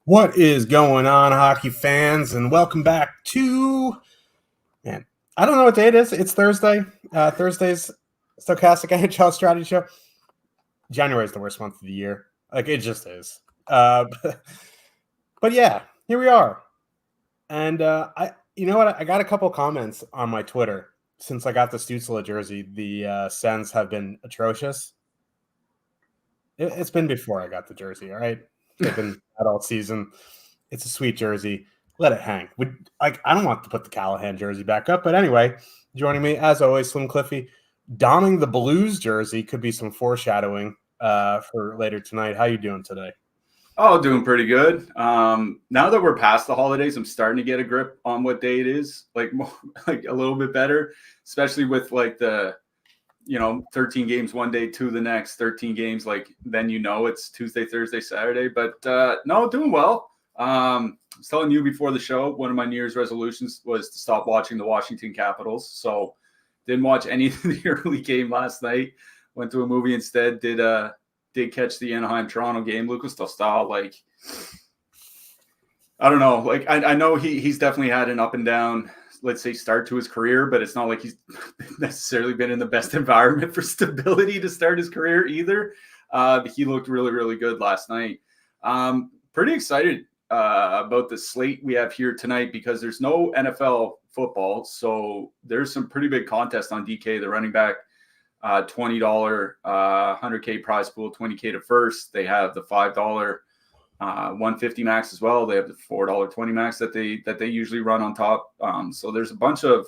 What is going on, hockey fans? And welcome back to, man, I don't know what day it is. It's Thursday. Thursday's Stochastic NHL Strategy Show. January is the worst month of the year. Like, it just is. But yeah, here we are. And you know what? I got a couple comments on my Twitter since I got the Stützle jersey. The Sens have been atrocious. It's been before I got the jersey, all right? They've been bad all season. It's a sweet jersey. Let it hang. I don't want to put the Callahan jersey back up, but anyway, joining me as always, Slim Cliffy, donning the Blues jersey could be some foreshadowing for later tonight. How you doing today? Oh, doing pretty good. Now that we're past the holidays, I'm starting to get a grip on what day it is, like a little bit better, especially with like the 13 games one day to the next, 13 games, like then it's Tuesday, Thursday, Saturday. But no, doing well. I was telling you before the show, one of my New Year's resolutions was to stop watching the Washington Capitals. So didn't watch any of the early game last night. Went to a movie instead. Did catch the Anaheim-Toronto game. Lucas Tostal, like, I don't know. Like, I know he's definitely had an up and down, let's say, start to his career, but it's not like he's necessarily been in the best environment for stability to start his career either. He looked really, really good last night. Pretty excited about the slate we have here tonight because there's no NFL football. So there's some pretty big contest on DK, the running back. $20 100K prize pool, 20K to first. They have the $5 150 max as well. They have the $4.20 max that they usually run on top. So there's a bunch of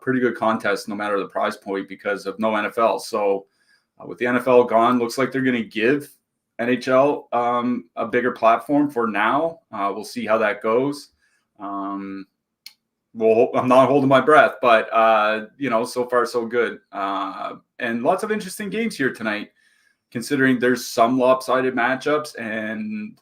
pretty good contests no matter the prize point because of no NFL. So with the NFL gone, looks like they're going to give NHL a bigger platform for now. We'll see how that goes. Well, I'm not holding my breath, but, so far so good. And lots of interesting games here tonight, considering there's some lopsided matchups and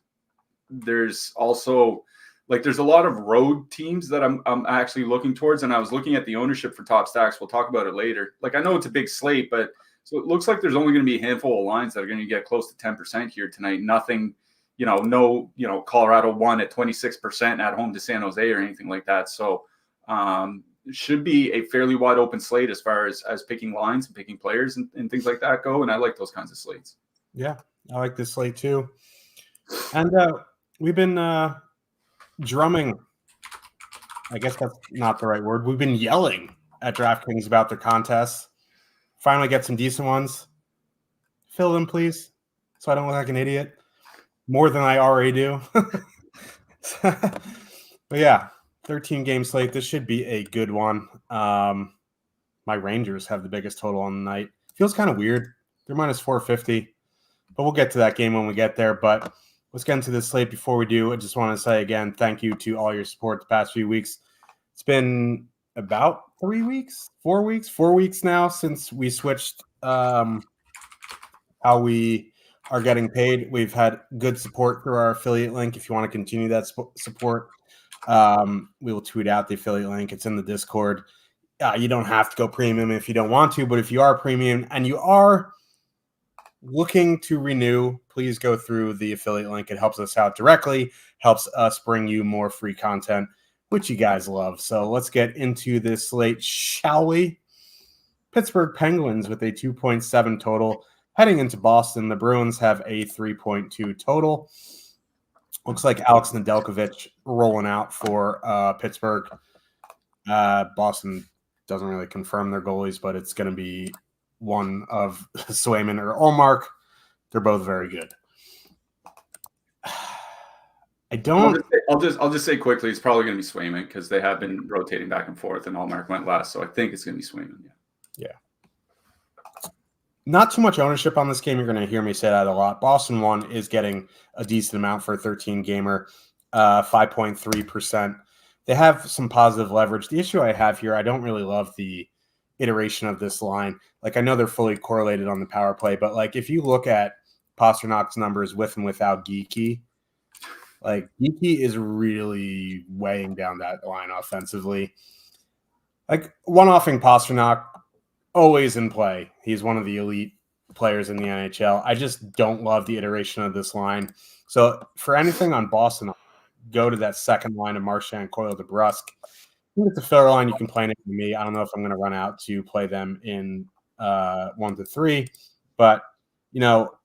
there's also there's a lot of road teams that I'm actually looking towards. And I was looking at the ownership for Top Stacks. We'll talk about it later. Like, I know it's a big slate, but so it looks like there's only going to be a handful of lines that are going to get close to 10% here tonight. Nothing, Colorado won at 26% at home to San Jose or anything like that. So, it should be a fairly wide open slate as far as picking lines and picking players and things like that go. And I like those kinds of slates. Yeah, I like this slate too. And we've been drumming. I guess that's not the right word. We've been yelling at DraftKings about their contests. Finally get some decent ones. Fill them, please, so I don't look like an idiot. More than I already do. But yeah. 13-game slate. This should be a good one. My Rangers have the biggest total on the night. Feels kind of weird. They're minus 450, but we'll get to that game when we get there. But let's get into this slate. Before we do, I just want to say again, thank you to all your support the past few weeks. It's been about 4 weeks now since we switched how we are getting paid. We've had good support through our affiliate link. If you want to continue that support, we will tweet out the affiliate link. It's in the Discord. You don't have to go premium if you don't want to, but if you are premium and you are looking to renew, please go through the affiliate link. It helps us out directly, helps us bring you more free content, which you guys love. So let's get into this slate, shall we? Pittsburgh Penguins with a 2.7 total. Heading into Boston, the Bruins have a 3.2 total. Looks like Alex Nedeljkovic rolling out for Pittsburgh. Boston doesn't really confirm their goalies, but it's going to be one of Swayman or Ullmark. They're both very good. I'll just say quickly, it's probably going to be Swayman because they have been rotating back and forth, and Ullmark went last, so I think it's going to be Swayman. Yeah. Not too much ownership on this game. You're going to hear me say that a lot. Boston 1 is getting a decent amount for a 13-gamer, 5.3%. They have some positive leverage. The issue I have here, I don't really love the iteration of this line. Like, I know they're fully correlated on the power play, but like if you look at Pasternak's numbers with and without Geekie, like Geekie is really weighing down that line offensively. Like one-offing Pasternak, always in play. He's one of the elite players in the NHL. I just don't love the iteration of this line. So for anything on Boston, go to that second line of Marchand, Coyle, DeBrusk. I think it's a fair line. You can play it to me. I don't know if I'm going to run out to play them in 1 to 3, but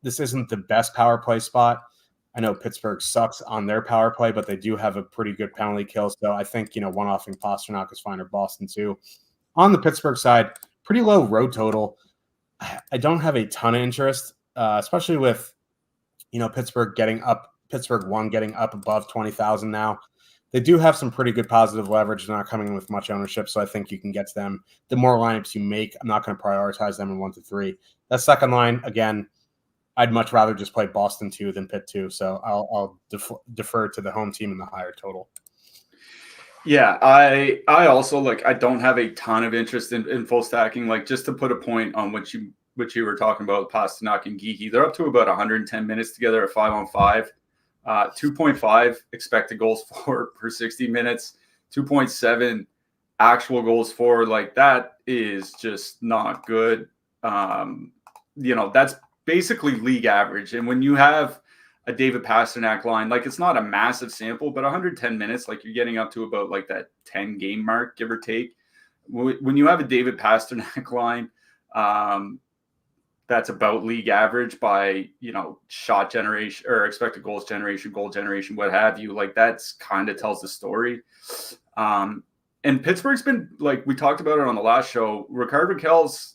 this isn't the best power play spot. I know Pittsburgh sucks on their power play, but they do have a pretty good penalty kill. So I think one-offing Pastrnak is fine, or Boston too. On the Pittsburgh side, pretty low road total. I don't have a ton of interest, especially with Pittsburgh getting up above 20,000 now. They do have some pretty good positive leverage. They're not coming in with much ownership, so I think you can get to them. The more lineups you make, I'm not going to prioritize them in 1 to 3. That second line, again, I'd much rather just play Boston 2 than Pitt 2, so I'll defer to the home team in the higher total. Yeah, I also I don't have a ton of interest in full stacking. Just to put a point on what you were talking about, Pastrnak and Geeky, they're up to about 110 minutes together at 5-on-5. 2.5 expected goals for per 60 minutes, 2.7 actual goals for. That is just not good. That's basically league average. And when you have a David Pastrnak line, it's not a massive sample, but 110 minutes, you're getting up to about that 10 game mark, give or take. When you have a David Pastrnak line, that's about league average by, shot generation or expected goals generation, goal generation, what have you. That's kind of tells the story. And Pittsburgh's been, we talked about it on the last show, Rickard Rakell's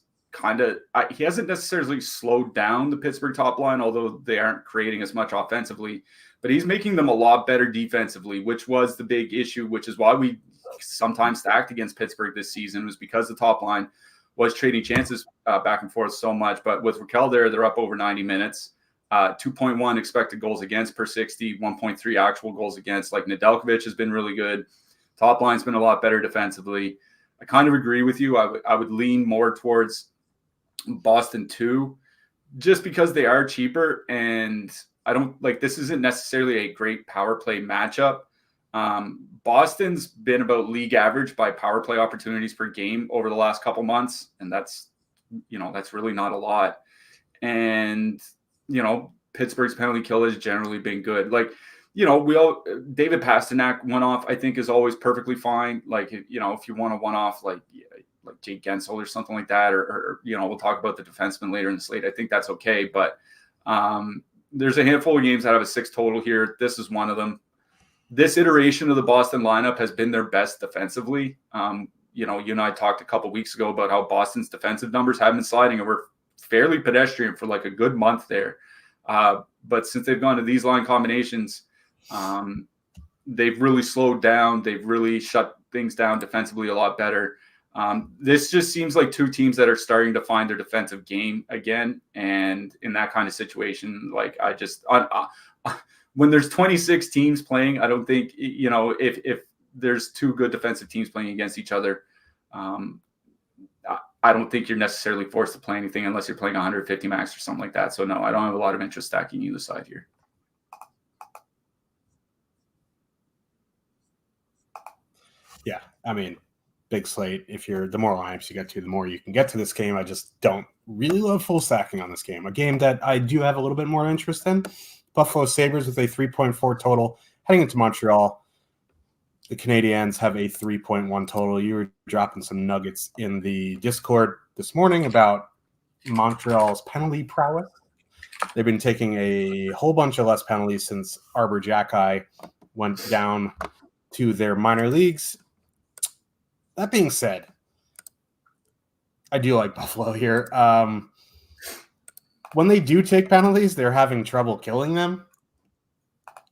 he hasn't necessarily slowed down the Pittsburgh top line, although they aren't creating as much offensively, but he's making them a lot better defensively, which was the big issue, which is why we sometimes stacked against Pittsburgh this season, was because the top line was trading chances back and forth so much. But with Rakell there, they're up over 90 minutes, 2.1 expected goals against per 60, 1.3 actual goals against. Nedeljkovic has been really good. Top line's been a lot better defensively. I kind of agree with you. I would lean more towards Boston 2, just because they are cheaper, and I don't this isn't necessarily a great power play matchup. Boston's been about league average by power play opportunities per game over the last couple months, and that's really not a lot. And Pittsburgh's penalty kill has generally been good. David Pastrnak one-off, I think, is always perfectly fine. If you want to one-off like Jake Gensel or something like that, or we'll talk about the defensemen later in the slate, I think that's okay. But there's a handful of games that have a 6 total here. This is one of them. This iteration of the Boston lineup has been their best defensively. You and I talked a couple weeks ago about how Boston's defensive numbers have been sliding, and we're fairly pedestrian for a good month there. But since they've gone to these line combinations, they've really slowed down. They've really shut things down defensively a lot better. This just seems like two teams that are starting to find their defensive game again. And in that kind of situation, when there's 26 teams playing, I don't think, if there's two good defensive teams playing against each other, I don't think you're necessarily forced to play anything unless you're playing 150 max or something like that. So no, I don't have a lot of interest stacking either side here. Yeah, I mean, big slate. The more lineups you get to, the more you can get to this game. I just don't really love full stacking on this game. A game that I do have a little bit more interest in, Buffalo Sabres with a 3.4 total heading into Montreal. The Canadiens have a 3.1 total. You were dropping some nuggets in the Discord this morning about Montreal's penalty prowess. They've been taking a whole bunch of less penalties since Arbor Jacki went down to their minor leagues. That being said, I do like Buffalo here. When they do take penalties, they're having trouble killing them.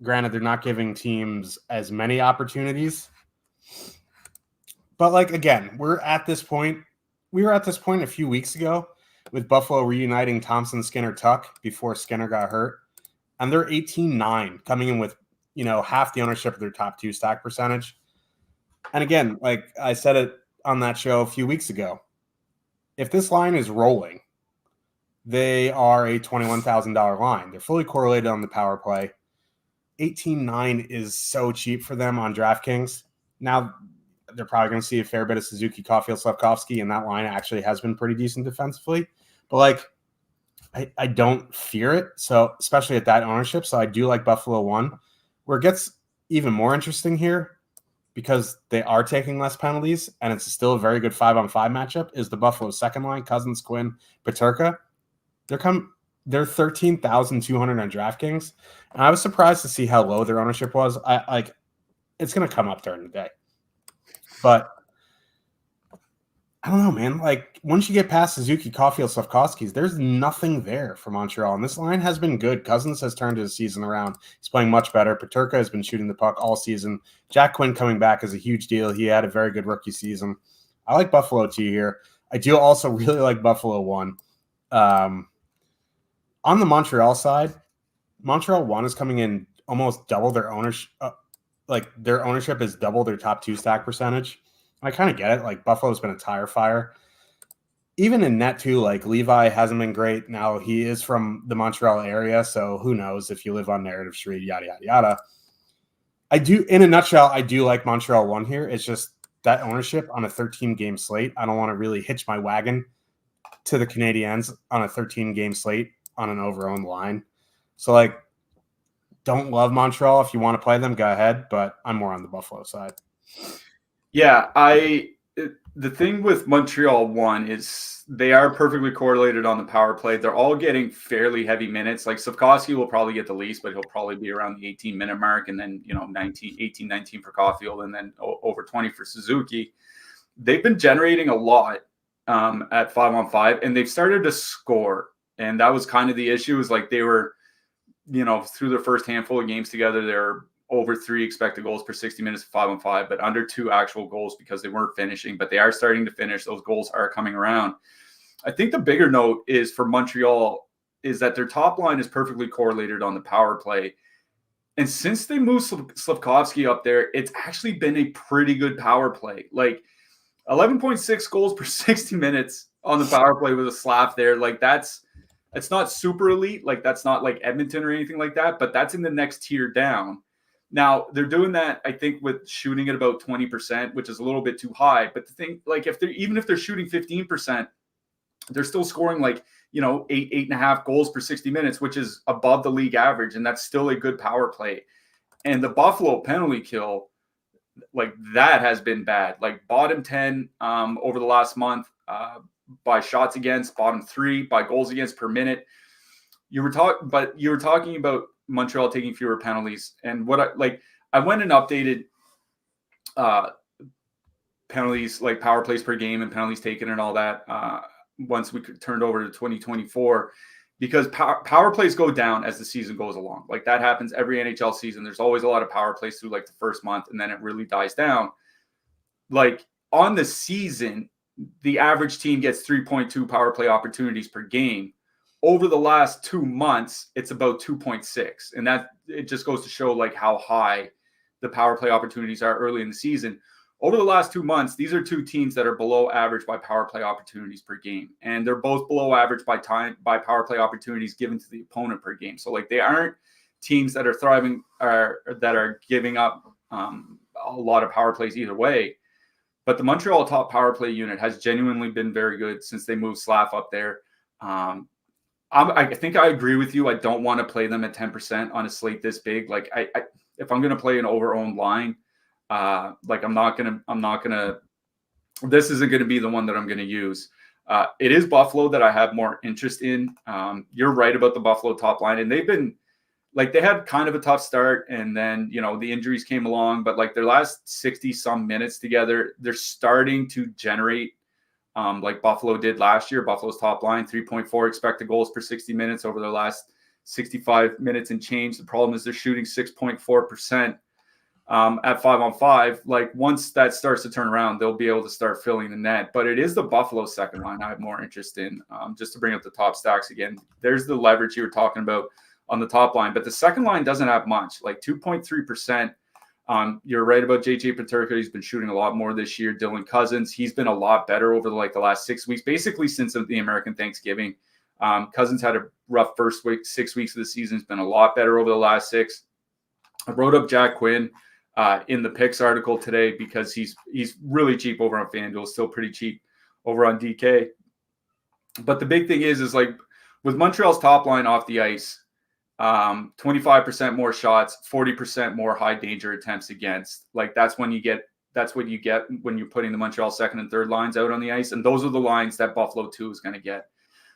Granted, they're not giving teams as many opportunities. But again, we were at this point a few weeks ago with Buffalo reuniting Thompson, Skinner, Tuck before Skinner got hurt. And they're 18-9, coming in with, half the ownership of their top 2 stack percentage. And again, I said it on that show a few weeks ago, if this line is rolling, they are a $21,000 line. They're fully correlated on the power play. 18-9 is so cheap for them on DraftKings. Now, they're probably going to see a fair bit of Suzuki, Caulfield, Slavkovsky, and that line actually has been pretty decent defensively. But I don't fear it. So especially at that ownership. So I do like Buffalo 1. Where it gets even more interesting here, because they are taking less penalties and it's still a very good 5-on-5 matchup, is the Buffalo second line, Cousins, Quinn, Peterka. They're 13,200 on DraftKings. And I was surprised to see how low their ownership was. It's going to come up during the day. But I don't know, man. Like, once you get past Suzuki, Caulfield, Slafkovsky's, there's nothing there for Montreal. And this line has been good. Cousins has turned his season around. He's playing much better. Peterka has been shooting the puck all season. Jack Quinn coming back is a huge deal. He had a very good rookie season. I like Buffalo 2 here. I do also really like Buffalo 1. On the Montreal side, Montreal 1 is coming in almost double their ownership. Their ownership is double their top 2 stack percentage. I kind of get it. Like, Buffalo's been a tire fire. Even in net, too, like, Levi hasn't been great. Now, he is from the Montreal area, so who knows if you live on Narrative Street, yada, yada, yada. In a nutshell, I do like Montreal 1 here. It's just that ownership on a 13-game slate. I don't want to really hitch my wagon to the Canadiens on a 13-game slate on an over-owned line. So, like, don't love Montreal. If you want to play them, go ahead, but I'm more on the Buffalo side. Yeah, the thing with Montreal 1 is they are perfectly correlated on the power play. They're all getting fairly heavy minutes. Like, Slafkovsky will probably get the least, but he'll probably be around the 18-minute mark, and then 19 for Caulfield, and then over 20 for Suzuki. They've been generating a lot at 5-on-5, and they've started to score. And that was kind of the issue, is like they were, through their first handful of games together, they're over 3 expected goals per 60 minutes of 5-on-5, but under 2 actual goals because they weren't finishing, but they are starting to finish. Those goals are coming around. I think the bigger note is for Montreal is that their top line is perfectly correlated on the power play. And since they moved Slafkovsky up there, it's actually been a pretty good power play. Like 11.6 goals per 60 minutes on the power play with a Slav there. Like it's not super elite. Like, that's not like Edmonton or anything like that, but that's in the next tier down. Now, they're doing that, I think, with shooting at about 20%, which is a little bit too high. But the thing, like, even if they're shooting 15%, they're still scoring 8.5 goals per 60 minutes, which is above the league average. And that's still a good power play. And the Buffalo penalty kill, like, that has been bad. Like, bottom 10 over the last month by shots against, bottom 3 by goals against per minute. You were talking about Montreal taking fewer penalties, and I went and updated penalties, like power plays per game and penalties taken and all that once we turned over to 2024, because power plays go down as the season goes along. Like, that happens every NHL season. There's always a lot of power plays through like the first month, and then it really dies down. Like, on the season, the average team gets 3.2 power play opportunities per game. Over the last 2 months, it's about 2.6. And that, it just goes to show like how high the power play opportunities are early in the season. Over the last 2 months, these are 2 teams that are below average by power play opportunities per game. And they're both below average by power play opportunities given to the opponent per game. So, like, they aren't teams that are thriving or that are giving up a lot of power plays either way. But the Montreal top power play unit has genuinely been very good since they moved Slav up there. I think I agree with you. I don't want to play them at 10% on a slate this big. Like, if I'm going to play an over-owned line, like, this isn't going to be the one that I'm going to use. It is Buffalo that I have more interest in. You're right about the Buffalo top line, and they've been, like, they had kind of a tough start, and then, the injuries came along, but like their last 60 some minutes together, they're starting to generate like Buffalo did last year. Buffalo's top line, 3.4 expected goals per 60 minutes over their last 65 minutes and change. The problem is they're shooting 6.4% at 5-on-5. Like, once that starts to turn around, they'll be able to start filling the net. But it is the Buffalo second line I have more interest in. Just to bring up the top stacks again, there's the leverage you were talking about on the top line. But the second line doesn't have much, like 2.3%. You're right about JJ Peterka. He's been shooting a lot more this year. Dylan Cousins, he's been a lot better over the last 6 weeks, basically since the American Thanksgiving. Cousins had a rough first 6 weeks of the season. He's been a lot better over the last 6. I wrote up Jack Quinn in the picks article today because he's really cheap over on FanDuel, still pretty cheap over on DK. But the big thing is like with Montreal's top line off the ice, 25% more shots, 40% more high danger attempts against. Like that's what you get when you're putting the Montreal second and third lines out on the ice. And those are the lines that Buffalo 2 is going to get.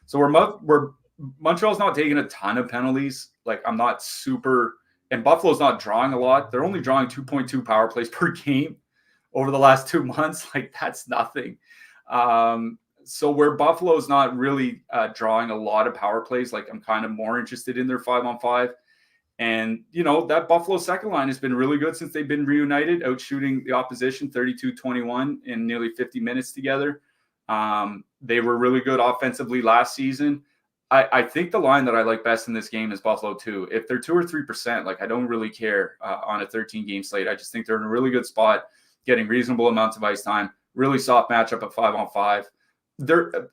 So we're Montreal's not taking a ton of penalties. Like I'm not super, and Buffalo's not drawing a lot. They're only drawing 2.2 power plays per game over the last 2 months. Like that's nothing. So where Buffalo's not really drawing a lot of power plays, like I'm kind of more interested in their 5-on-5. And, that Buffalo second line has been really good since they've been reunited, out shooting the opposition 32-21 in nearly 50 minutes together. They were really good offensively last season. I think the line that I like best in this game is Buffalo 2. If they're 2 or 3%, like I don't really care on a 13-game slate. I just think they're in a really good spot, getting reasonable amounts of ice time, really soft matchup at 5-on-5.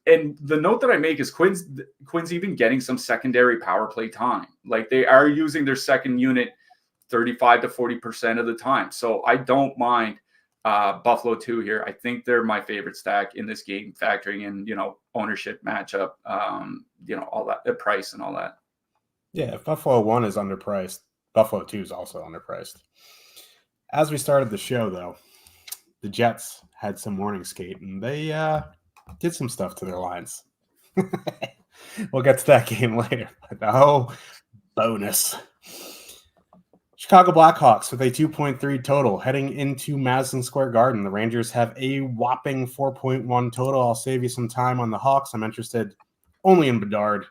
And the note that I make is Quinn's even getting some secondary power play time. Like they are using their second unit 35 to 40% of the time. So I don't mind Buffalo 2 here. I think they're my favorite stack in this game, factoring in, ownership matchup, all that, the price and all that. Yeah, if Buffalo 1 is underpriced, Buffalo 2 is also underpriced. As we started the show, though, the Jets had some morning skate, and they did some stuff to their lines. We'll get to that game later. But bonus. Chicago Blackhawks with a 2.3 total heading into Madison Square Garden. The Rangers have a whopping 4.1 total. I'll save you some time on the Hawks. I'm interested only in Bedard.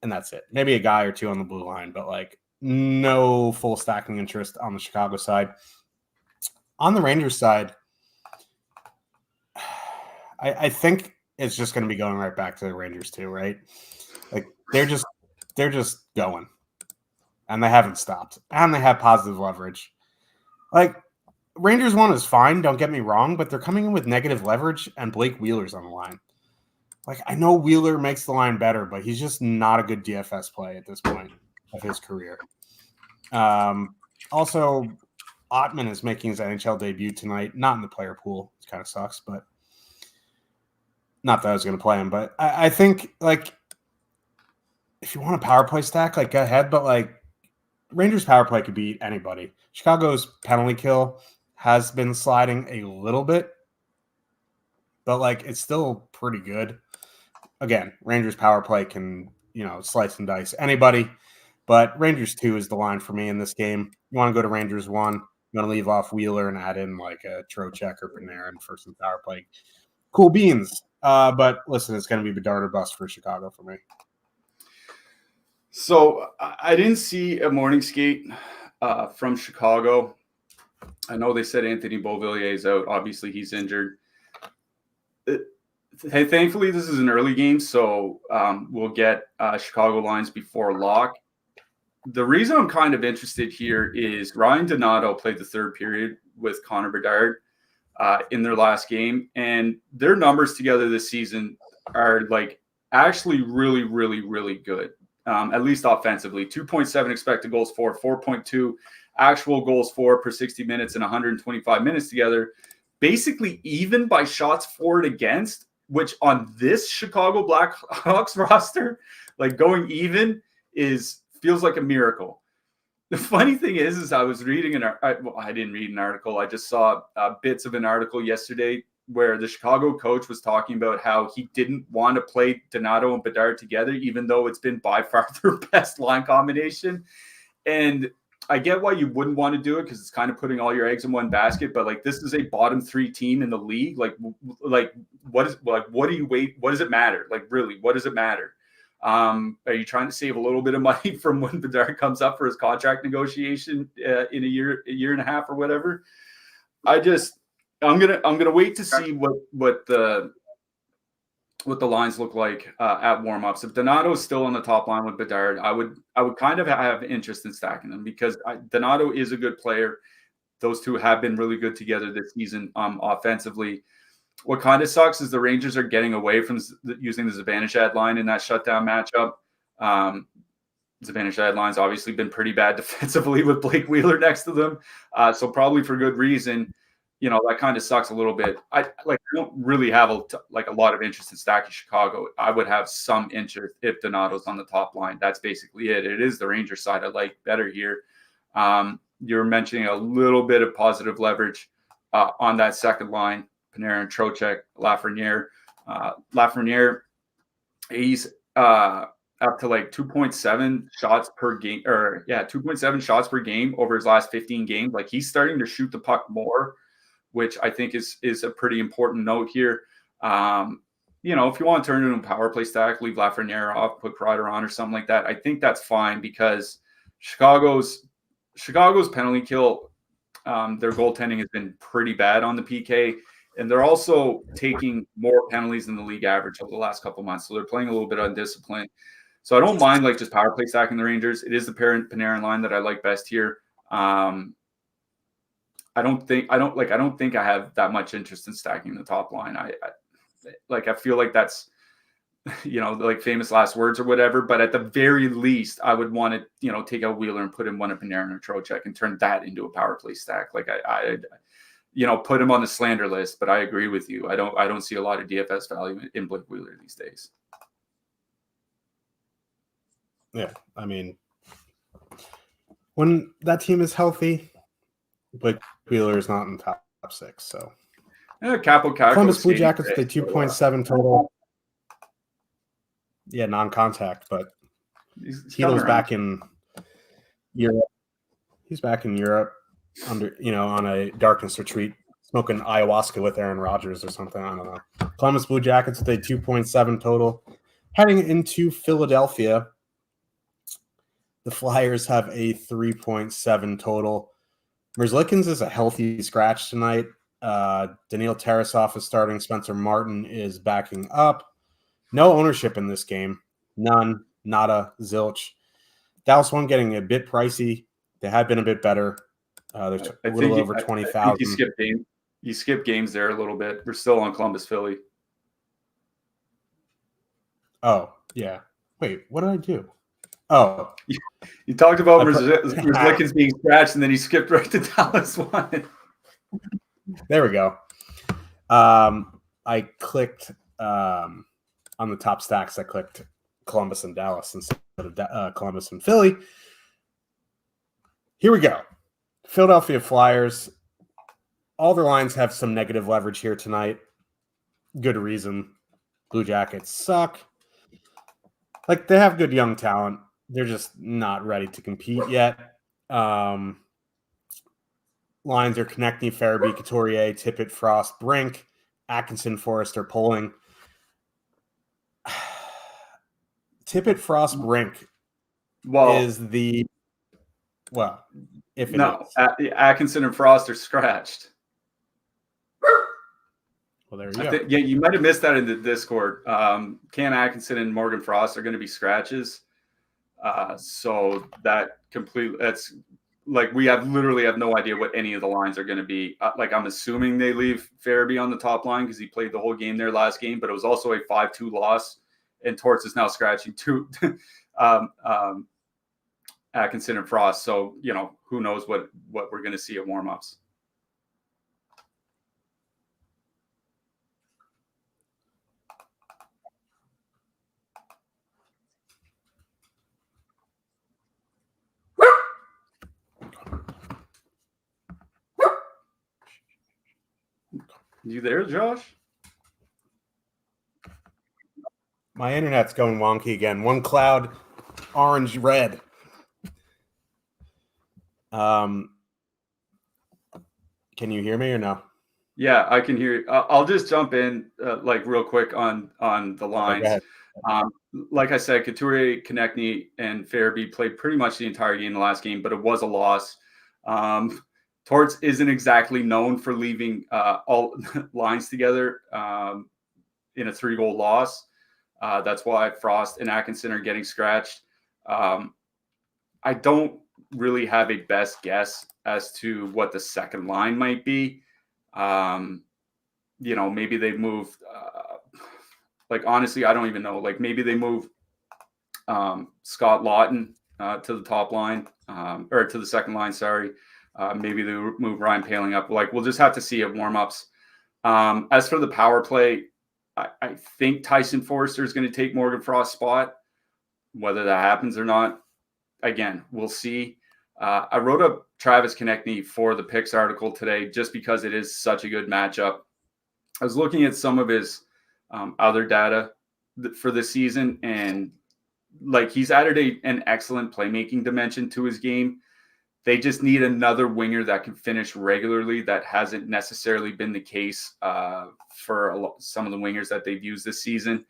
And that's it. Maybe a guy or two on the blue line, but no full stacking interest on the Chicago side. On the Rangers side, I think it's just going to be going right back to the Rangers too, right? Like they're just going, and they haven't stopped, and they have positive leverage. Like Rangers 1 is fine, don't get me wrong, but they're coming in with negative leverage, and Blake Wheeler's on the line. Like I know Wheeler makes the line better, but he's just not a good DFS play at this point of his career. Also, Ottman is making his NHL debut tonight, not in the player pool. It kind of sucks, but. Not that I was going to play him, but I think, if you want a power play stack, go ahead. But, Rangers power play could beat anybody. Chicago's penalty kill has been sliding a little bit, but, it's still pretty good. Again, Rangers power play can, slice and dice anybody. But Rangers 2 is the line for me in this game. You want to go to Rangers 1. You want to leave off Wheeler and add in, a Trocheck or Panarin for some power play. Cool beans. But listen, it's going to be Bedard or bust for Chicago for me. So I didn't see a morning skate from Chicago. I know they said Anthony Beauvillier is out. Obviously, he's injured. Thankfully, this is an early game, so we'll get Chicago lines before lock. The reason I'm kind of interested here is Ryan Donato played the third period with Connor Bedard in their last game, and their numbers together this season are actually really, really, really good. At least offensively, 2.7 expected goals for, 4.2 actual goals for per 60 minutes and 125 minutes together, basically even by shots for and against, which on this Chicago Blackhawks roster, going even feels like a miracle. The funny thing is I was reading I didn't read an article. I just saw bits of an article yesterday where the Chicago coach was talking about how he didn't want to play Donato and Bedard together, even though it's been by far their best line combination. And I get why you wouldn't want to do it because it's kind of putting all your eggs in one basket. But this is a bottom 3 team in the league. What does it matter? Really, what does it matter? Are you trying to save a little bit of money from when Bedard comes up for his contract negotiation in a year and a half or whatever? I'm gonna wait to see what the lines look like at warmups. If Donato is still on the top line with Bedard, I would kind of have interest in stacking them because Donato is a good player. Those two have been really good together this season offensively. What kind of sucks is the Rangers are getting away from using the Zibanejad line in that shutdown matchup. Zibanejad line's obviously been pretty bad defensively with Blake Wheeler next to them, so probably for good reason. that kind of sucks a little bit. I don't really have a lot of interest in stacking Chicago. I would have some interest if Donato's on the top line. That's basically it. It is the Rangers side I like better here. You're mentioning a little bit of positive leverage on that second line. Panarin, Trocheck, Lafreniere. Lafreniere, he's up to 2.7 shots per game, 2.7 shots per game over his last 15 games. Like, he's starting to shoot the puck more, which I think is a pretty important note here. If you want to turn it into a power play stack, leave Lafreniere off, put Kreider on or something like that, I think that's fine, because Chicago's penalty kill, their goaltending has been pretty bad on the PK, and they're also taking more penalties than the league average over the last couple of months. So they're playing a little bit undisciplined. So I don't mind just power play stacking the Rangers. It is the Panarin line that I like best here. I don't think I have that much interest in stacking the top line. I feel like that's famous last words or whatever. But at the very least, I would want to take out Wheeler and put in one of Panarin or Trocheck and turn that into a power play stack. I put him on the slander list. But I agree with you. I don't see a lot of DFS value in Blake Wheeler these days. Yeah, I mean, when that team is healthy, Blake Wheeler is not in top 6. So, Columbus Blue Jackets with a 2.7 total. Yeah, non-contact, but Hedo's back in Europe. He's back in Europe under, on a darkness retreat, smoking ayahuasca with Aaron Rodgers or something. I don't know. Columbus Blue Jackets with a 2.7 total. Heading into Philadelphia, the Flyers have a 3.7 total. Merzlikins is a healthy scratch tonight. Daniil Tarasov is starting. Spencer Martin is backing up. No ownership in this game. None. Nada. Zilch. Dallas One getting a bit pricey. They had been a bit better. There's a little over 20,000. You skipped games there a little bit. We're still on Columbus, Philly. Oh, yeah. Wait, what did I do? Oh. You talked about Merzlikins being scratched, and then you skipped right to Dallas One. There we go. I clicked on the top stacks. I clicked Columbus and Dallas instead of Columbus and Philly. Here we go. Philadelphia Flyers. All their lines have some negative leverage here tonight. Good reason. Blue Jackets suck. They have good young talent. They're just not ready to compete yet. Lines are Konechny, Farabee, Couturier, Tippett, Frost, Brink, Atkinson, Forrester, Poling. Tippett, Frost, Brink is the if it is. Atkinson and Frost are scratched. Well, there you go. You might have missed that in the Discord. Cam Atkinson and Morgan Frost are going to be scratches. So that's we literally have no idea what any of the lines are going to be. I'm assuming they leave Farabee on the top line because he played the whole game there last game, but it was also a 5-2 loss, and Torts is now scratching two Atkinson and Frost. So, who knows what we're going to see at warmups. You there, Josh? My internet's going wonky again. One cloud, orange, red. Can you hear me or no? Yeah, I can hear you. I'll just jump in real quick on the lines. Like I said, Couturier, Konechny, and Farabee played pretty much the entire game the last game, but it was a loss. Torts isn't exactly known for leaving all lines together in a 3-goal loss. That's why Frost and Atkinson are getting scratched. I don't really have a best guess as to what the second line might be. Maybe they move. Honestly, I don't even know. Maybe they move Scott Lawton to the top line or to the second line. Sorry. Maybe they move Ryan Poehling up. Like, we'll just have to see at warm-ups. As for the power play, I think Tyson Foerster is going to take Morgan Frost's spot. Whether that happens or not, again, we'll see. I wrote up Travis Konechny for the picks article today just because it is such a good matchup. I was looking at some of his other data for the season, and like, he's added an excellent playmaking dimension to his game. They just need another winger that can finish regularly. That hasn't necessarily been the case for some of the wingers that they've used this season.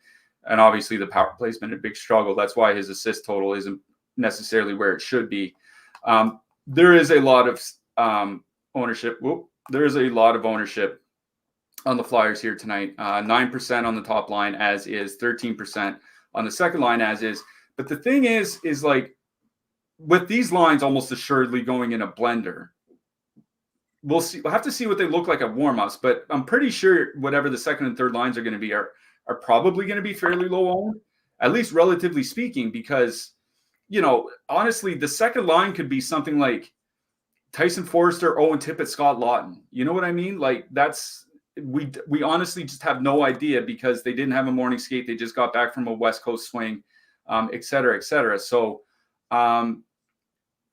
And obviously the power play has been a big struggle. That's why his assist total isn't necessarily where it should be. There is a lot of ownership. There is a lot of ownership on the Flyers here tonight. 9% on the top line, as is 13% on the second line, as is. But the thing is like, with these lines almost assuredly going in a blender, we'll see. We'll have to see what they look like at warm-ups, but I'm pretty sure whatever the second and third lines are going to be are probably going to be fairly low owned, at least relatively speaking, because, you know, honestly, the second line could be something like Tyson Foerster, Owen Tippett, Scott Laughton. You know what I mean? Like, that's, we honestly just have no idea because they didn't have a morning skate. They just got back from a West Coast swing, et cetera, et cetera. So,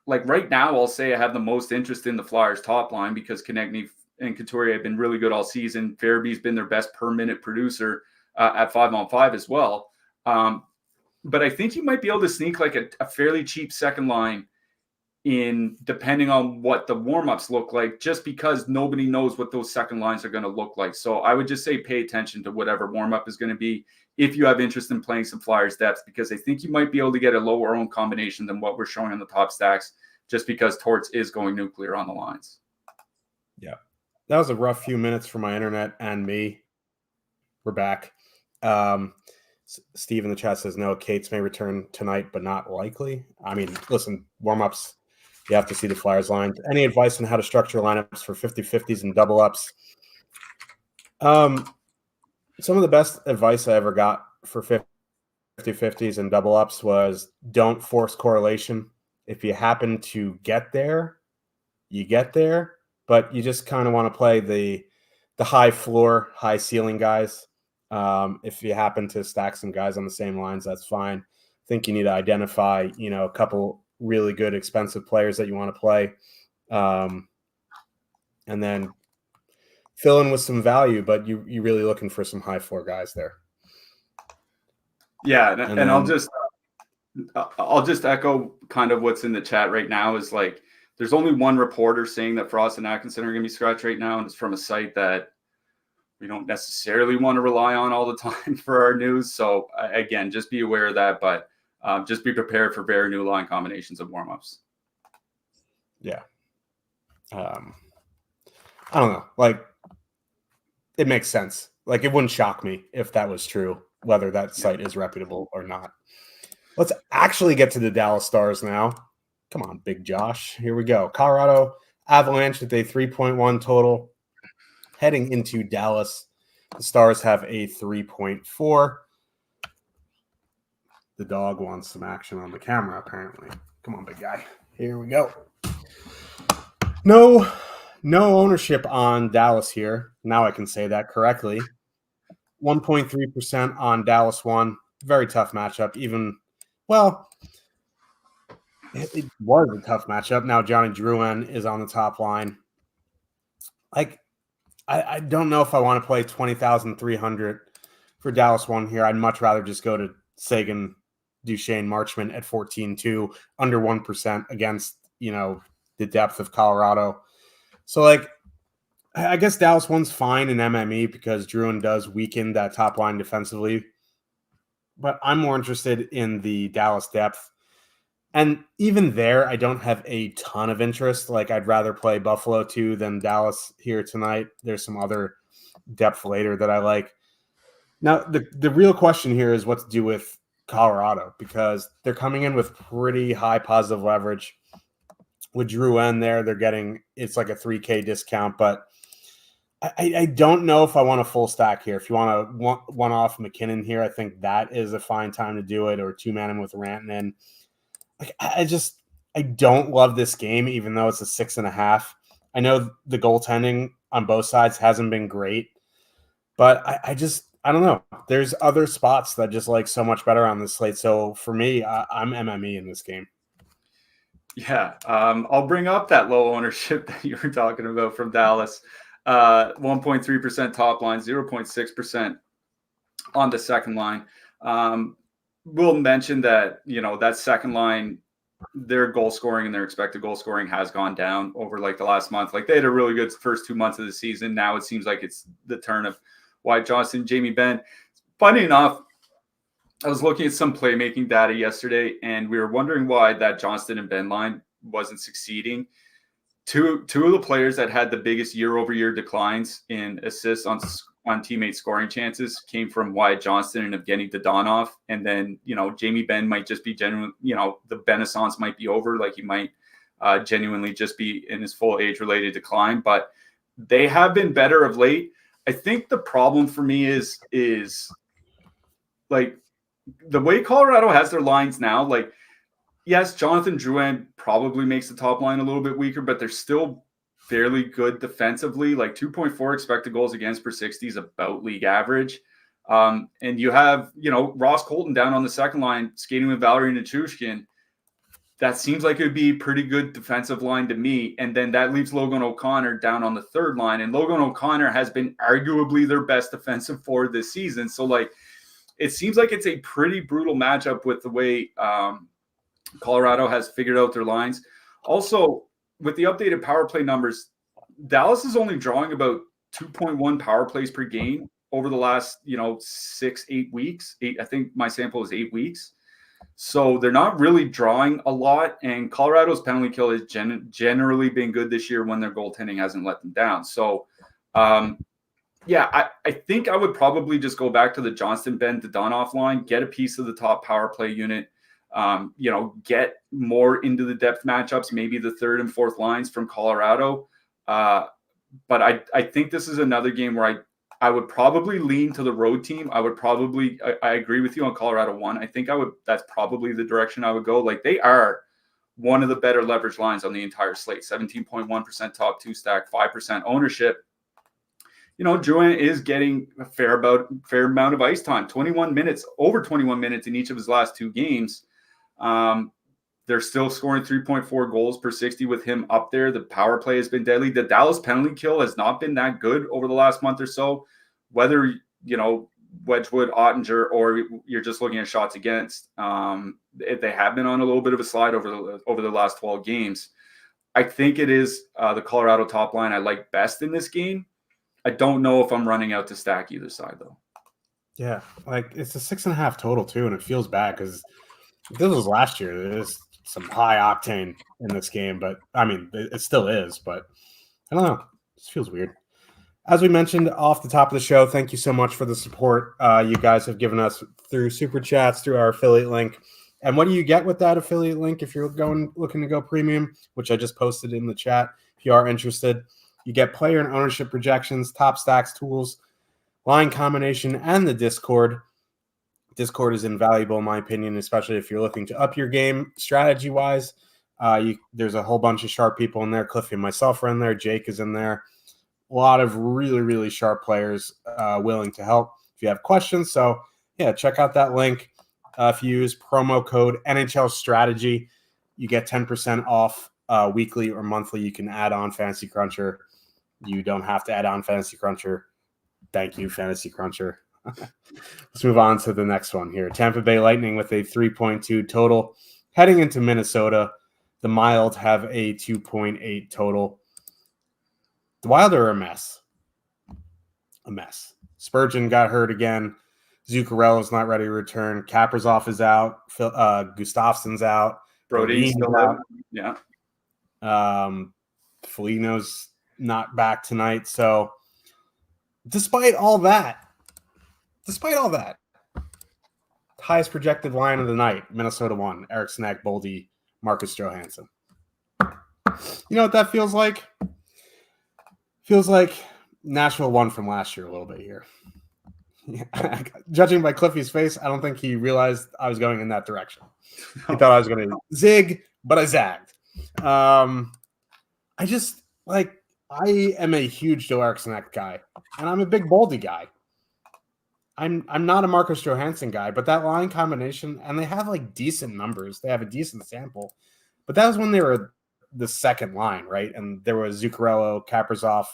like, right now, I'll say I have the most interest in the Flyers top line because Konechny and Couturier have been really good all season. Farabee's been their best per minute producer at 5-on-5 as well. But I think you might be able to sneak like a fairly cheap second line in, depending on what the warm-ups look like, just because nobody knows what those second lines are going to look like. So I would just say pay attention to whatever warm-up is going to be if you have interest in playing some Flyers depth, because I think you might be able to get a lower owned combination than what we're showing on the top stacks, just because Torts is going nuclear on the lines. Yeah. That was a rough few minutes for my internet and me. We're back. Steve in the chat says, no, Cates may return tonight, but not likely. I mean, listen, warm-ups, you have to see the Flyers lines. Any advice on how to structure lineups for 50-50s and double-ups? Some of the best advice I ever got for 50-50s and double-ups was don't force correlation. If you happen to get there, you get there, but you just kind of want to play the high floor, high ceiling guys. If you happen to stack some guys on the same lines, that's fine. I think you need to identify, you know, a couple really good, expensive players that you want to play, and then fill in with some value, but you're really looking for some high floor guys there. Yeah, and then, I'll just echo kind of what's in the chat right now is like, there's only one reporter saying that Frost and Atkinson are going to be scratched right now, and it's from a site that we don't necessarily want to rely on all the time for our news. So again, just be aware of that, but just be prepared for very new line combinations of warmups. Yeah. I don't know. Like, it makes sense. Like, it wouldn't shock me if that was true, whether that site is reputable or not. Let's actually get to the Dallas Stars now. Come on, Big Josh. Here we go. Colorado Avalanche with a 3.1 total. Heading into Dallas, the Stars have a 3.4. The dog wants some action on the camera, apparently. Come on, big guy. Here we go. No ownership on Dallas here. Now I can say that correctly. 1.3% on Dallas 1. Very tough matchup. It was a tough matchup. Now Johnny Drouin is on the top line. Like, I don't know if I want to play 20,300 for Dallas 1 here. I'd much rather just go to Sagan, Duchesne, Marchment at 14-2, under 1% against, you know, the depth of Colorado. So, like, I guess Dallas 1's fine in MME because Drouin does weaken that top line defensively. But I'm more interested in the Dallas depth. And even there, I don't have a ton of interest. Like, I'd rather play Buffalo 2 than Dallas here tonight. There's some other depth later that I like. Now, the real question here is what to do with Colorado, because they're coming in with pretty high positive leverage. With Drouin there, they're getting, it's like a 3K discount, but I don't know if I want a full stack here. If you want to one off McKinnon here, I think that is a fine time to do it, or two-man him with Rantanen. Like, I I don't love this game, even though it's a 6.5. I know the goaltending on both sides hasn't been great, but I don't know. There's other spots that just like so much better on this slate. So for me, I'm MME in this game. Yeah, I'll bring up that low ownership that you were talking about from Dallas. 1.3% top line, 0.6% on the second line. We'll mention that, that second line, their goal scoring and their expected goal scoring has gone down over like the last month. Like they had a really good first 2 months of the season. Now it seems like it's the turn of Wyatt Johnston, Jamie Benn. Funny enough, I was looking at some playmaking data yesterday, and we were wondering why that Johnston and Benn line wasn't succeeding. Two of the players that had the biggest year-over-year declines in assists on teammate scoring chances came from Wyatt Johnston and Evgeny Dodonov. And then, Jamie Benn might just be genuine, the Renaissance might be over. Like he might genuinely just be in his full age-related decline. But they have been better of late. I think the problem for me is like the way Colorado has their lines now, like, yes, Jonathan Drouin probably makes the top line a little bit weaker, but they're still fairly good defensively. Like 2.4 expected goals against per 60 is about league average. And you have, Ross Colton down on the second line skating with Valerie Nichushkin. That seems like it would be a pretty good defensive line to me. And then that leaves Logan O'Connor down on the third line. And Logan O'Connor has been arguably their best defensive forward this season. So, like, it seems like it's a pretty brutal matchup with the way Colorado has figured out their lines. Also, with the updated power play numbers, Dallas is only drawing about 2.1 power plays per game over the last, 6-8 weeks. I think my sample is 8 weeks. So they're not really drawing a lot. And Colorado's penalty kill has generally been good this year when their goaltending hasn't let them down. So, I think I would probably just go back to the Johnston, Benn, Dodonov line, get a piece of the top power play unit, get more into the depth matchups, maybe the third and fourth lines from Colorado. But I think this is another game where I would probably lean to the road team. I agree with you on Colorado 1. I think that's probably the direction I would go. Like they are one of the better leverage lines on the entire slate, 17.1% top 2 stack, 5% ownership. Drouin is getting a fair amount of ice time, 21 minutes, over 21 minutes in each of his last 2 games. They're still scoring 3.4 goals per 60 with him up there. The power play has been deadly. The Dallas penalty kill has not been that good over the last month or so, whether, Wedgwood, Ottinger, or you're just looking at shots against. They have been on a little bit of a slide over the last 12 games. I think it is the Colorado top line I like best in this game. I don't know if I'm running out to stack either side, though. Yeah, like it's a 6.5 total, too, and it feels bad because this was last year. There's some high octane in this game, but I mean, it still is, but I don't know. It just feels weird. As we mentioned off the top of the show, thank you so much for the support you guys have given us through Super Chats, through our affiliate link. And what do you get with that affiliate link if you're looking to go premium, which I just posted in the chat if you are interested? You get player and ownership projections, top stacks tools, line combination, and the Discord. Discord is invaluable, in my opinion, especially if you're looking to up your game strategy-wise. There's a whole bunch of sharp people in there. Cliffy and myself are in there. Jake is in there. A lot of really, really sharp players willing to help if you have questions. So, yeah, check out that link. If you use promo code NHL Strategy, you get 10% off weekly or monthly. You can add on Fantasy Cruncher. You don't have to add on Fantasy Cruncher. Thank you, Fantasy Cruncher. Let's move on to the next one here. Tampa Bay Lightning with a 3.2 total. Heading into Minnesota, the Mild have a 2.8 total. The Wild are a mess. A mess. Spurgeon got hurt again. Zuccarello's not ready to return. Kaprizov is out. Gustafson's out. Brody's still out. Yeah. Foligno's not back tonight. So despite all that, highest projected line of the night, Minnesota won. Eric Snack, Boldy, Marcus Johansson. You know what that feels like? Feels like Nashville won from last year a little bit here. Yeah. Judging by Cliffy's face, I don't think he realized I was going in that direction. He thought I was going to zig, but I zagged. I just like I am a huge Joe Eriksson guy, and I'm a big Boldy guy. I'm not a Marcus Johansson guy, but that line combination, and they have like decent numbers. They have a decent sample, but that was when they were the second line, right? And there was Zuccarello, Kaprizov,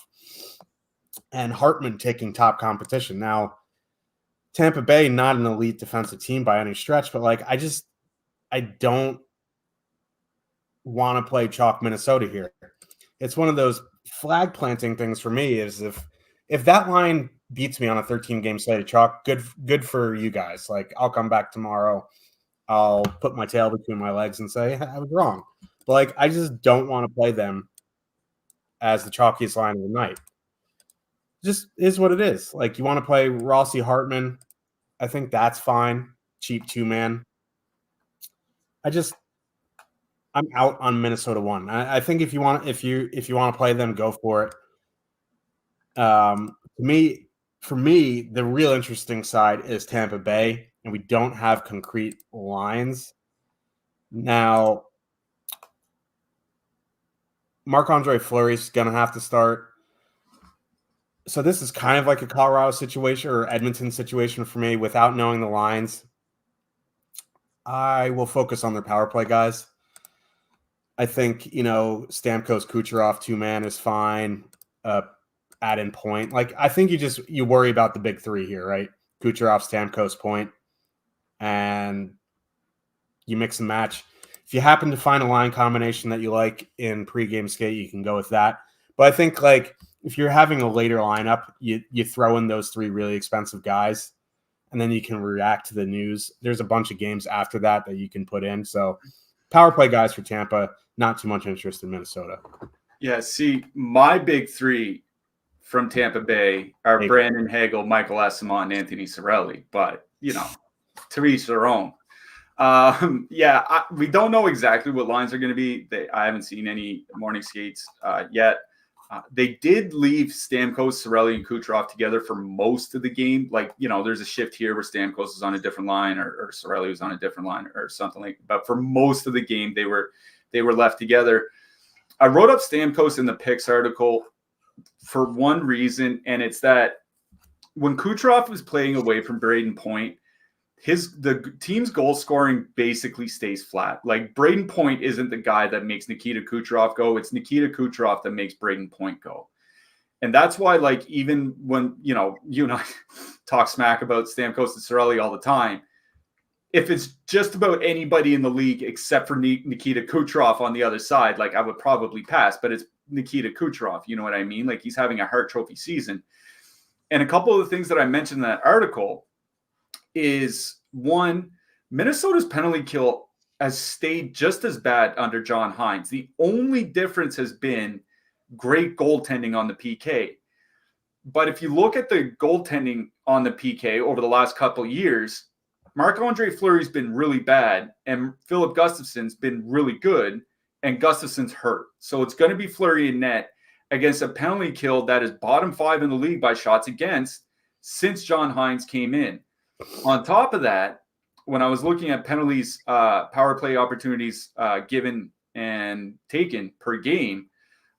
and Hartman taking top competition. Now, Tampa Bay, not an elite defensive team by any stretch, but like I don't want to play chalk Minnesota here. It's one of those flag planting things for me. Is if that line beats me on a 13 game slate of chalk, good for you guys. Like I'll come back tomorrow. I'll put my tail between my legs and say I was wrong. But like I just don't want to play them as the chalkiest line of the night. Just is what it is. Like you want to play Rossi Hartman, I think that's fine. Cheap 2-man. I'm out on Minnesota 1. I think if you want to play them, go for it. For me, the real interesting side is Tampa Bay, and we don't have concrete lines. Now, Marc-Andre Fleury is going to have to start. So this is kind of like a Colorado situation or Edmonton situation for me without knowing the lines. I will focus on their power play guys. I think, Stamkos, Kucherov, 2-man is fine. Add in point. Like, I think you worry about the big three here, right? Kucherov, Stamkos, point. And you mix and match. If you happen to find a line combination that you like in pregame skate, you can go with that. But I think, like, if you're having a later lineup, you throw in those three really expensive guys, and then you can react to the news. There's a bunch of games after that you can put in. So power play guys for Tampa, not too much interest in Minnesota. Yeah, see, my big three from Tampa Bay are Brandon Hagel, Michael Eyssimont, and Anthony Cirelli. But, to each their own. We don't know exactly what lines are going to be. I haven't seen any morning skates yet. They did leave Stamkos, Cirelli, and Kucherov together for most of the game. Like, there's a shift here where Stamkos is on a different line or Cirelli was on a different line or something like that. But for most of the game, they were left together. I wrote up Stamkos in the picks article for one reason, and it's that when Kucherov was playing away from Braden Point, the team's goal scoring basically stays flat. Like Braden Point isn't the guy that makes Nikita Kucherov go. It's Nikita Kucherov that makes Braden Point go. And that's why, like, even when, you and I talk smack about Stamkos and Cirelli all the time, if it's just about anybody in the league except for Nikita Kucherov on the other side, like I would probably pass, but it's Nikita Kucherov. You know what I mean? Like he's having a Hart Trophy season. And a couple of the things that I mentioned in that article is one, Minnesota's penalty kill has stayed just as bad under John Hines. The only difference has been great goaltending on the PK. But if you look at the goaltending on the PK over the last couple of years, Marc-Andre Fleury's been really bad and Philip Gustafsson's been really good and Gustafsson's hurt. So it's going to be Fleury in net against a penalty kill that is bottom 5 in the league by shots against since John Hines came in. On top of that, when I was looking at penalties, power play opportunities given and taken per game,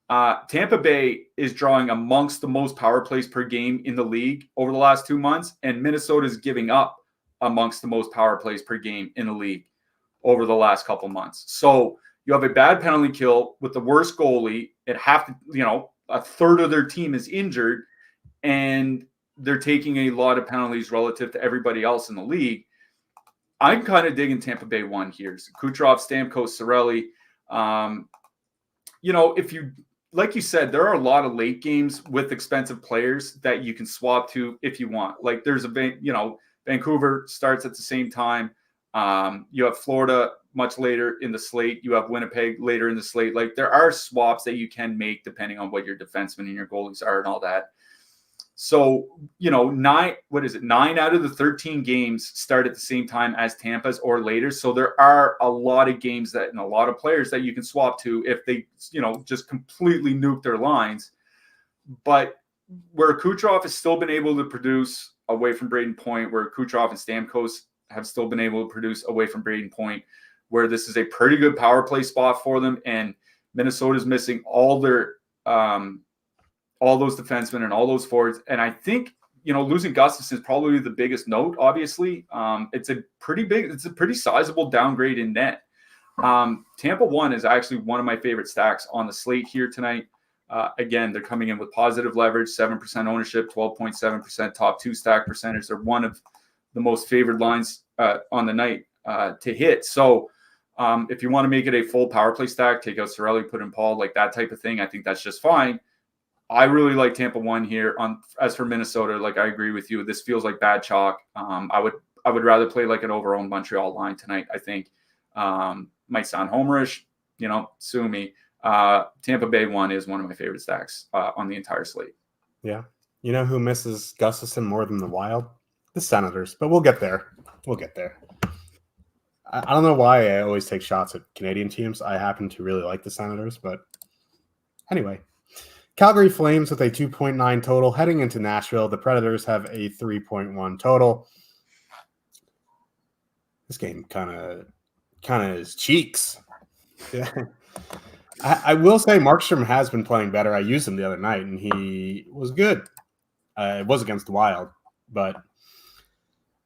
Tampa Bay is drawing amongst the most power plays per game in the league over the last 2 months, and Minnesota is giving up amongst the most power plays per game in the league over the last couple months. So you have a bad penalty kill with the worst goalie. A third of their team is injured, and they're taking a lot of penalties relative to everybody else in the league. I'm kind of digging Tampa Bay 1 here. So Kucherov, Stamkos, Cirelli. If you, like you said, there are a lot of late games with expensive players that you can swap to if you want. Like there's Vancouver starts at the same time. You have Florida much later in the slate. You have Winnipeg later in the slate. Like there are swaps that you can make depending on what your defensemen and your goalies are and all that. So, 9 out of the 13 games start at the same time as Tampa's or later. So there are a lot of games and a lot of players that you can swap to if they, just completely nuke their lines. But where Kucherov has still been able to produce away from Braden Point, where Kucherov and Stamkos have still been able to produce away from Braden Point, where this is a pretty good power play spot for them. And Minnesota's missing all their all those defensemen and all those forwards. And I think, losing Gustafsson is probably the biggest note, obviously. It's a pretty sizable downgrade in net. Tampa 1 is actually one of my favorite stacks on the slate here tonight. Again, they're coming in with positive leverage, 7% ownership, 12.7% top 2 stack percentage. They're one of the most favored lines on the night to hit. So if you want to make it a full power play stack, take out Cirelli, put in Paul, like that type of thing, I think that's just fine. I really like Tampa 1 here. As for Minnesota, like I agree with you. This feels like bad chalk. I would rather play like an over-owned Montreal line tonight, I think. Might sound homerish, sue me. Tampa Bay 1 is one of my favorite stacks on the entire slate. Yeah. You know who misses Gustafsson more than the Wild? The Senators. But we'll get there. I don't know why I always take shots at Canadian teams. I happen to really like the Senators, but anyway. Calgary Flames with a 2.9 total heading into Nashville. The Predators have a 3.1 total. This game kind of is cheeks. Yeah. I will say Markstrom has been playing better. I used him the other night, and he was good. It was against the Wild, but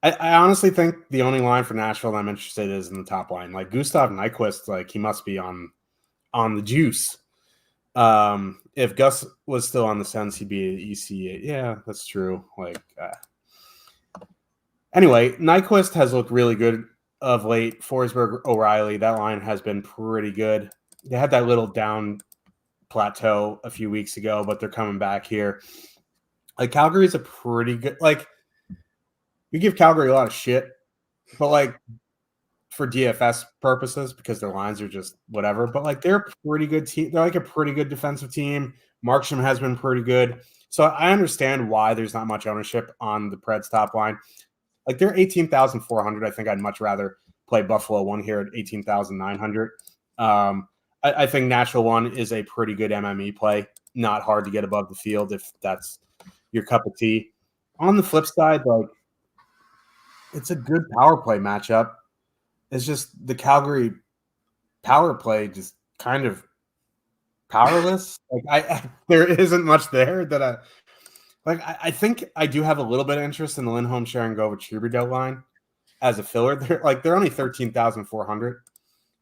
I honestly think the only line for Nashville that I'm interested in is in the top line. Like Gustav Nyquist, like he must be on the juice. If Gus was still on the Sens, he'd be at EC8. Yeah, that's true. Anyway, Nyquist has looked really good of late. Forsberg, O'Reilly, that line has been pretty good. They had that little down plateau a few weeks ago, but they're coming back here. Like Calgary is a pretty good. Like we give Calgary a lot of shit, but like for DFS purposes, because their lines are just whatever. But like they're a pretty good team. They're like a pretty good defensive team. Markstrom has been pretty good. So I understand why there's not much ownership on the Preds top line. Like they're 18,400. I think I'd much rather play Buffalo 1 here at 18,900. I think Nashville 1 is a pretty good MME play. Not hard to get above the field if that's your cup of tea. On the flip side, like it's a good power play matchup. It's just the Calgary power play just kind of powerless. Like there isn't much there that I think I do have a little bit of interest in the Lindholm, Sharangovich, Huberdeau line as a filler. They're only 13,400.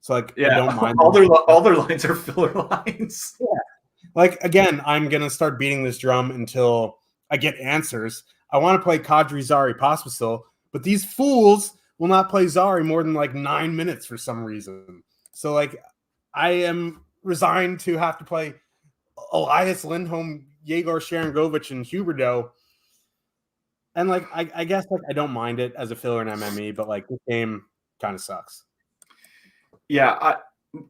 So I don't mind. All their lines are filler lines. Yeah. Like again, I'm gonna start beating this drum until I get answers. I want to play Kadri, Zari, Pospisil, but these fools will not play Zari more than like 9 minutes for some reason. So like I am resigned to have to play Elias Lindholm, Yegor Sharangovich, and Huberdeau. And like I guess like I don't mind it as a filler in MME, but like this game kind of sucks. Yeah,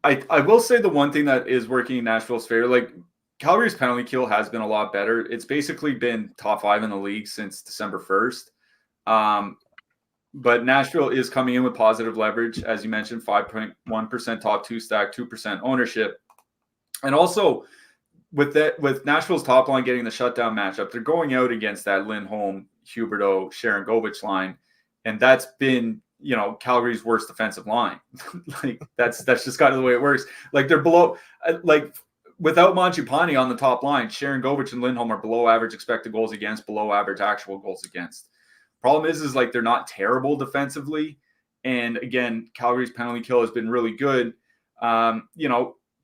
I will say the one thing that is working in Nashville's favor, like Calgary's penalty kill has been a lot better. It's basically been top 5 in the league since December 1st. But Nashville is coming in with positive leverage, as you mentioned, 5.1% top 2 stack, 2% ownership. And also with Nashville's top line getting the shutdown matchup, they're going out against that Lindholm, Huberdeau, Sharangovich line. And that's been Calgary's worst defensive line. Like that's just kind of the way it works. Like they're below, like without Mangiapane on the top line, Sharangovich and Lindholm are below average expected goals against, below average actual goals against. Problem is like they're not terrible defensively. And again, Calgary's penalty kill has been really good.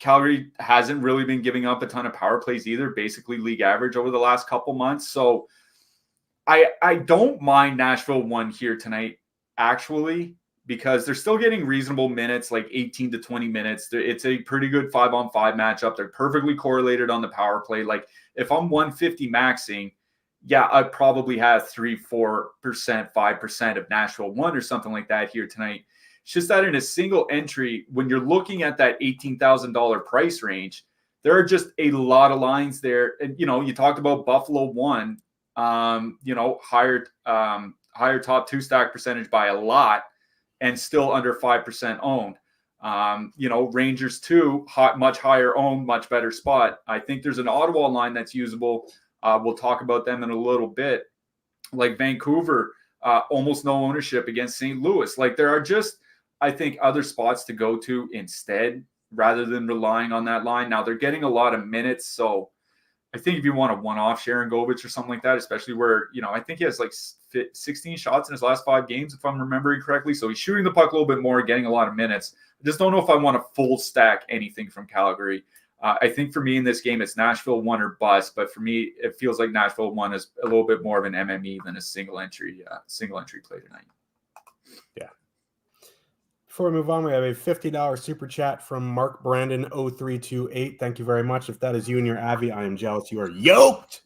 Calgary hasn't really been giving up a ton of power plays either, basically league average over the last couple months. So I don't mind Nashville 1 here tonight, actually, because they're still getting reasonable minutes, like 18 to 20 minutes. It's a pretty good 5-on-5 matchup. They're perfectly correlated on the power play. Like if I'm 150 maxing, yeah, I probably have 3-4%, 5% of Nashville 1 or something like that here tonight. It's just that in a single entry, when you're looking at that $18,000 price range, there are just a lot of lines there. And, you talked about Buffalo 1, higher top 2 stack percentage by a lot and still under 5% owned. Rangers 2, much higher owned, much better spot. I think there's an Ottawa line that's usable. We'll talk about them in a little bit. Like Vancouver, almost no ownership against St. Louis. Like there are just I think, other spots to go to instead rather than relying on that line. Now they're getting a lot of minutes, so I think if you want a one-off Sharon Govich or something like that, especially where, I think he has like 16 shots in his last 5 games, if I'm remembering correctly. So he's shooting the puck a little bit more, getting a lot of minutes. I just don't know if I want to full stack anything from Calgary. I think for me in this game, it's Nashville 1 or bust. But for me, it feels like Nashville 1 is a little bit more of an MME than a single entry play tonight. Yeah. Before we move on, we have a $50 super chat from Mark Brandon 0328. Thank you very much. If that is you and your Avi, I am jealous. You are yoked.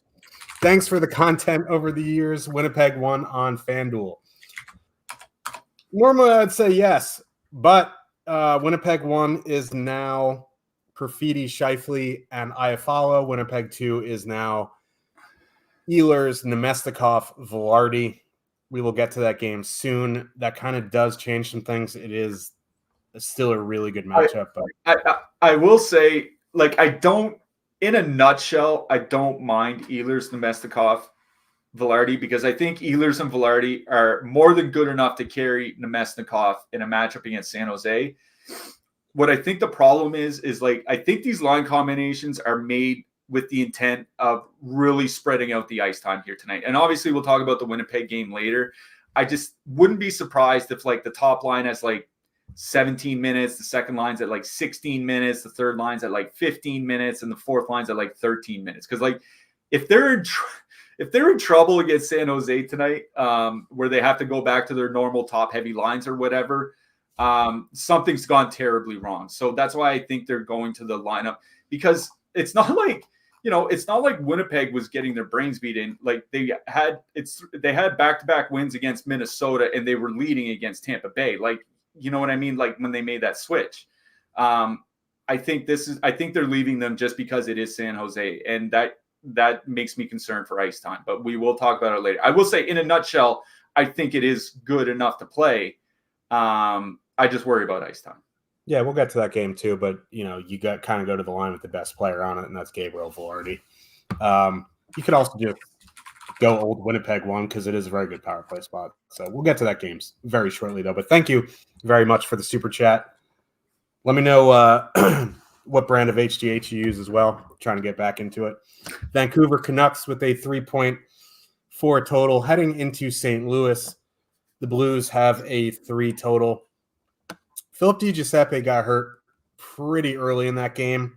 Thanks for the content over the years. Winnipeg won on FanDuel. Normally, I'd say yes, but Winnipeg 1 is now Perfidi, Scheifele, and Iafallo. Winnipeg 2 is now Ehlers, Nemestikov, Velarde. We will get to that game soon. That kind of does change some things. It is still a really good matchup. But I will say, in a nutshell, I don't mind Ehlers, Nemestikov, Velarde, because I think Ehlers and Velarde are more than good enough to carry Nemestikov in a matchup against San Jose. What I think the problem is I think these line combinations are made with the intent of really spreading out the ice time here tonight. And obviously we'll talk about the Winnipeg game later. I just wouldn't be surprised if the top line has 17 minutes, the second line's at 16 minutes, the third line's at 15 minutes, and the fourth line's at 13 minutes. Because if they're in trouble against San Jose tonight, where they have to go back to their normal top heavy lines or whatever, something's gone terribly wrong. So that's why I think they're going to the lineup, because it's not it's not like Winnipeg was getting their brains beaten. They had back-to-back wins against Minnesota, and they were leading against Tampa Bay. You know what I mean? When they made that switch. I think they're leaving them just because it is San Jose, and that makes me concerned for ice time. But we will talk about it later. I will say, in a nutshell, I think it is good enough to play. I just worry about ice time. Yeah, we'll get to that game too, but you got kind of go to the line with the best player on it, and that's Gabriel Velarde. You could also just go old Winnipeg 1 because it is a very good power play spot. So we'll get to that game very shortly, though. But thank you very much for the super chat. Let me know what brand of HGH you use as well. I'm trying to get back into it. Vancouver Canucks with a 3.4 total heading into St. Louis. The Blues have a 3 total. Philip DiGiuseppe got hurt pretty early in that game.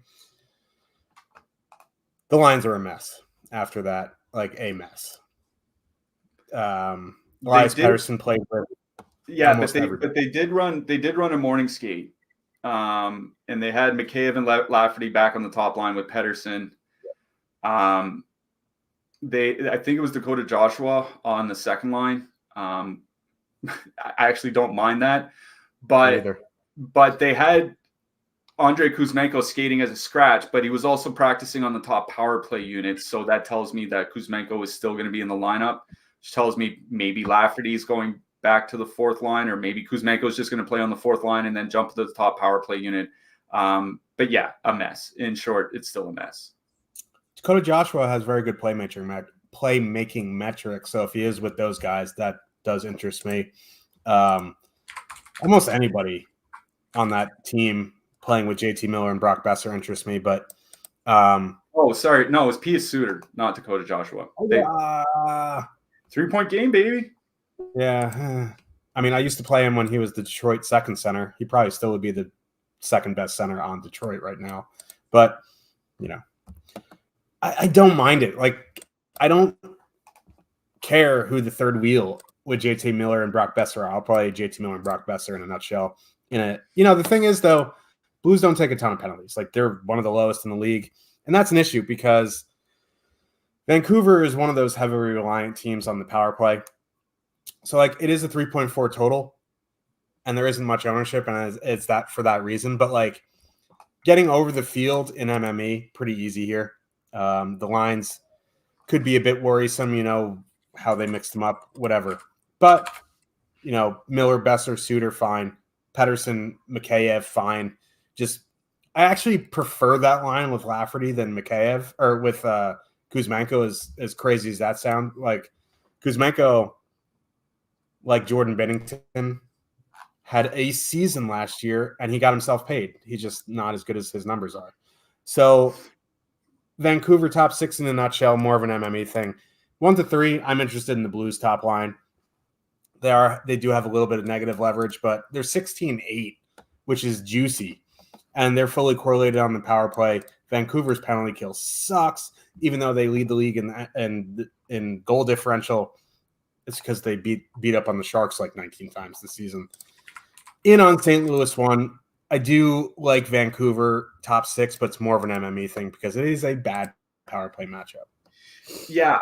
The lines are a mess after that, a mess. Elias Pettersson played with but they did run a morning skate. And they had Mikheyev and Lafferty back on the top line with Pettersson. I think it was Dakota Joshua on the second line. I actually don't mind that, but they had Andrei Kuzmenko skating as a scratch, but he was also practicing on the top power play unit. So that tells me that Kuzmenko is still going to be in the lineup, which tells me maybe Lafferty is going back to the fourth line, or maybe Kuzmenko is just going to play on the fourth line and then jump to the top power play unit. But yeah, a mess. In short, it's still a mess. Dakota Joshua has very good playmaking metrics. So if he is with those guys, that does interest me. Almost anybody on that team playing with JT Miller and Brock Besser interests me, but sorry. No, it was Pius Suter, not Dakota Joshua. 3-point game, baby. Yeah. I mean, I used to play him when he was the Detroit second center. He probably still would be the second best center on Detroit right now. But, I don't mind it. I don't care who the third wheel with JT Miller and Brock Besser. I'll play JT Miller and Brock Besser in a nutshell. The thing is, though, Blues don't take a ton of penalties. They're one of the lowest in the league. And that's an issue because Vancouver is one of those heavily reliant teams on the power play. So, it is a 3.4 total, and there isn't much ownership, and it's that for that reason. But, getting over the field in MME, pretty easy here. The lines could be a bit worrisome, how they mixed them up, whatever. But, Miller, Besser, Suter, fine. Pettersson, Mikheyev, fine. I actually prefer that line with Lafferty than Mikheyev, or with Kuzmenko, as crazy as that sounds. Kuzmenko, like Jordan Bennington, had a season last year, and he got himself paid. He's just not as good as his numbers are. So Vancouver top 6 in a nutshell, more of an MME thing. 1 to 3, I'm interested in the Blues top line. They do have a little bit of negative leverage, but they're 16-8, which is juicy. And they're fully correlated on the power play. Vancouver's penalty kill sucks, even though they lead the league in goal differential. It's because they beat up on the Sharks like 19 times this season. In on St. Louis 1, I do like Vancouver top 6, but it's more of an MME thing because it is a bad power play matchup. Yeah,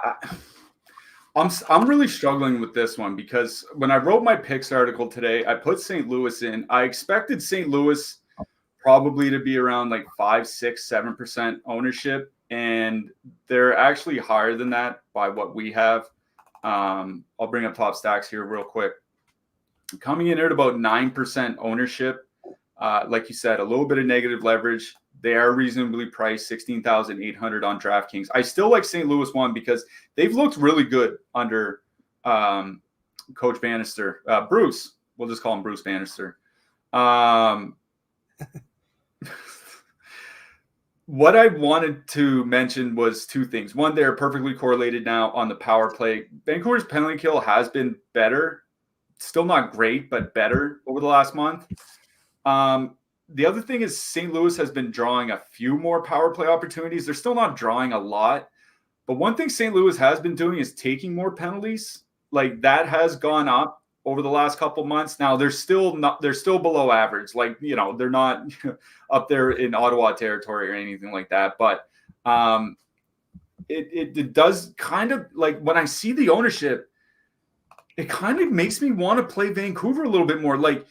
I'm really struggling with this one because when I wrote my picks article today, I put St. Louis in. I expected St. Louis probably to be around like 5, 6, 7% ownership, and they're actually higher than that by what we have. I'll bring up top stacks here real quick. Coming in at about 9% ownership. Like you said, a little bit of negative leverage. They are reasonably priced, 16,800 on DraftKings. I still like St. Louis 1 because they've looked really good under Coach Bannister. Bruce, we'll just call him Bruce Bannister. What I wanted to mention was 2 things. One, they're perfectly correlated now on the power play. Vancouver's penalty kill has been better. Still not great, but better over the last month. The other thing is St. Louis has been drawing a few more power play opportunities. They're still not drawing a lot. But one thing St. Louis has been doing is taking more penalties. Like that has gone up over the last couple months. Now they're still below average. Like, you know, they're not up there in Ottawa territory or anything like that. But it does kind of, like, when I see the ownership, it kind of makes me want to play Vancouver a little bit more. Like,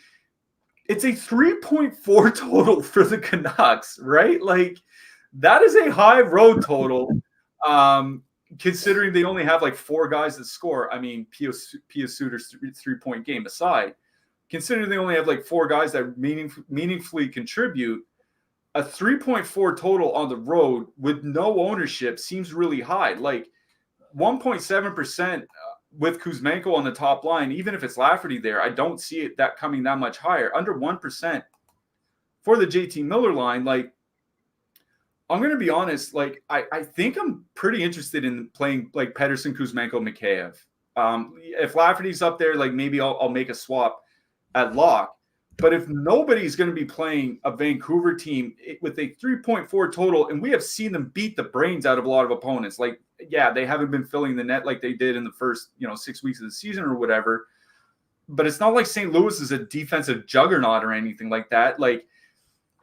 it's a 3.4 total for the Canucks, right? Like, that is a high road total, considering they only have like 4 guys that score. I mean, Pia Suter's 3-point game aside, considering they only have like 4 guys that meaningfully contribute, a 3.4 total on the road with no ownership seems really high. Like 1.7% with Kuzmenko on the top line, even if it's Lafferty there, I don't see it that coming that much higher. Under 1% for the JT Miller line. Like, I'm going to be honest, like, I think I'm pretty interested in playing like Pettersson, Kuzmenko, Mikheyev. If Lafferty's up there, like maybe I'll make a swap at lock. But if nobody's going to be playing a Vancouver team with a 3.4 total, and we have seen them beat the brains out of a lot of opponents, like, yeah, they haven't been filling the net like they did in the first, 6 weeks of the season or whatever. But it's not like St. Louis is a defensive juggernaut or anything like that. Like,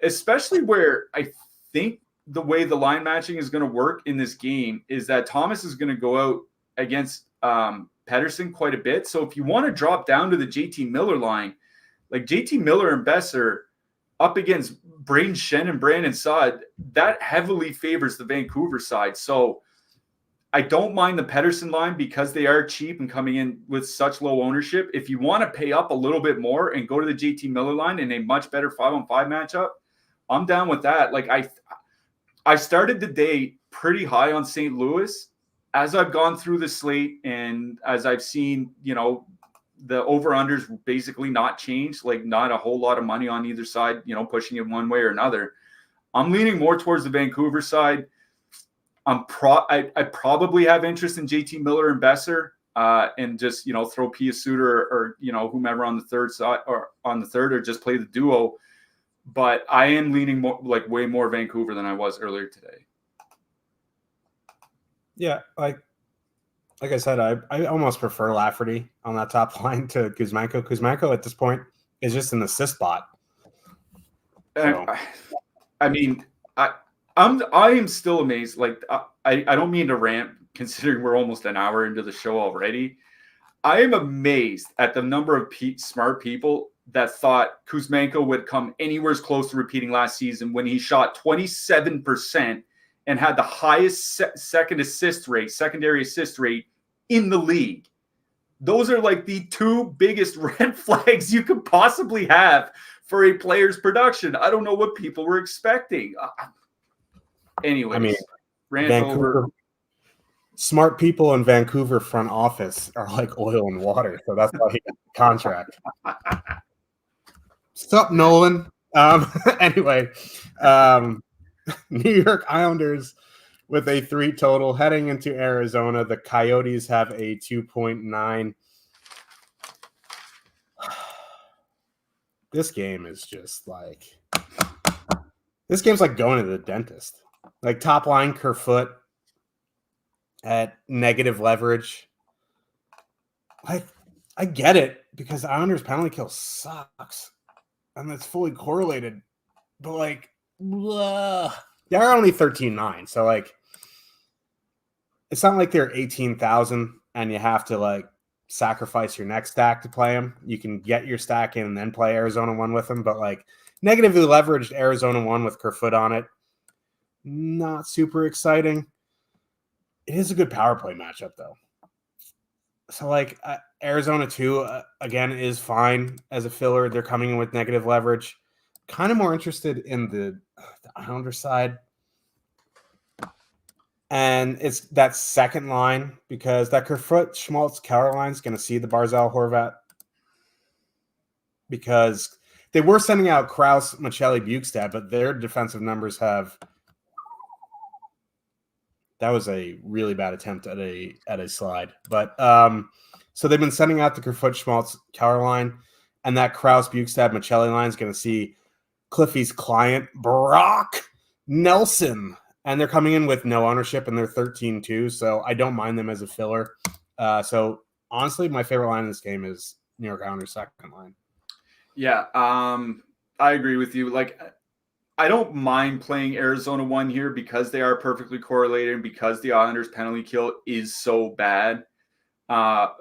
especially where I think the way the line matching is going to work in this game is that Thomas is going to go out against Pettersson quite a bit. So if you want to drop down to the JT Miller line, like JT Miller and Besser up against Braden Shen and Brandon Saad, that heavily favors the Vancouver side. So I don't mind the Pettersson line because they are cheap and coming in with such low ownership. If you want to pay up a little bit more and go to the JT Miller line in a much better 5-on-5 matchup, I'm down with that. Like, I started the day pretty high on St. Louis. As I've gone through the slate and as I've seen, the over-unders basically not changed, like not a whole lot of money on either side, pushing it one way or another. I'm leaning more towards the Vancouver side. I probably have interest in JT Miller and Besser and just, throw Pia Suter or whomever on the third side or on the third, or just play the duo. But I am leaning more, like way more Vancouver than I was earlier today. Yeah, like I said, I almost prefer Lafferty on that top line to Kuzmenko. Kuzmenko at this point is just an assist bot. So. I mean, I am still amazed. Like, I don't mean to rant, considering we're almost an hour into the show already. I am amazed at the number of smart people that thought Kuzmenko would come anywhere close to repeating last season when he shot 27% and had the highest secondary assist rate in the league. Those are like the 2 biggest red flags you could possibly have for a player's production. I don't know what people were expecting. Anyways, I mean, rant Vancouver, over. Smart people in Vancouver front office are like oil and water, so that's why he got the contract. Sup, Nolan. Anyway, New York Islanders with a 3 total heading into Arizona. The Coyotes have a 2.9. This game is just like this game's like going to the dentist. Like top line Kerfoot at negative leverage. Like I get it because Islanders penalty kill sucks. And that's fully correlated. But like they're only 13-9. So like it's not like they're 18,000 and you have to like sacrifice your next stack to play them. You can get your stack in and then play Arizona 1 with them. But like negatively leveraged Arizona 1 with Kerfoot on it. Not super exciting. It is a good power play matchup though. So like Arizona 2 again is fine as a filler. They're coming in with negative leverage. Kind of more interested in the Islander side. And it's that second line because that Kerfoot, Schmaltz, Keller line is going to see the Barzal Horvat because they were sending out Krause, Michelli, Bukestad, but their defensive numbers have. That was a really bad attempt at a slide, but so they've been sending out the Kerfoot, Schmaltz, Keller line, and that Krause, Bukestad, Michelli line is going to see Cliffy's client Brock Nelson. And they're coming in with no ownership, and they're 13-2, so I don't mind them as a filler. So, honestly, my favorite line in this game is New York Islanders' second line. Yeah, I agree with you. Like, I don't mind playing Arizona 1 here because they are perfectly correlated and because the Islanders' penalty kill is so bad. But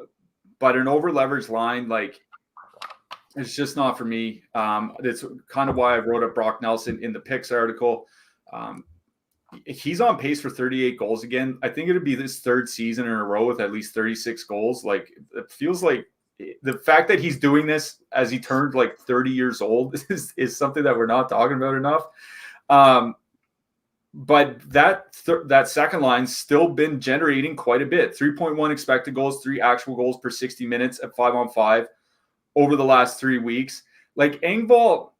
an over-leveraged line, like, it's just not for me. That's kind of why I wrote up Brock Nelson in the picks article. He's on pace for 38 goals again. I think it'd be this third season in a row with at least 36 goals. Like it feels like the fact that he's doing this as he turned like 30 years old is something that we're not talking about enough. But that second line's still been generating quite a bit. 3.1 expected goals, 3 actual goals per 60 minutes at 5-on-5 over the last 3 weeks. Like Engvall,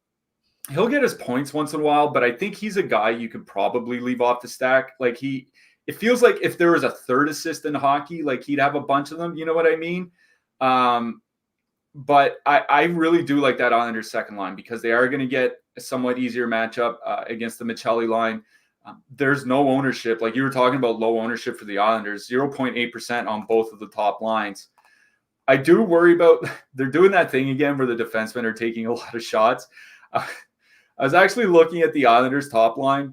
he'll get his points once in a while, but I think he's a guy you could probably leave off the stack. Like it feels like if there was a third assist in hockey, like he'd have a bunch of them. You know what I mean? But I really do like that Islanders second line because they are going to get a somewhat easier matchup against the Michelli line. There's no ownership. Like you were talking about low ownership for the Islanders, 0.8% on both of the top lines. I do worry about they're doing that thing again where the defensemen are taking a lot of shots. I was actually looking at the Islanders top line,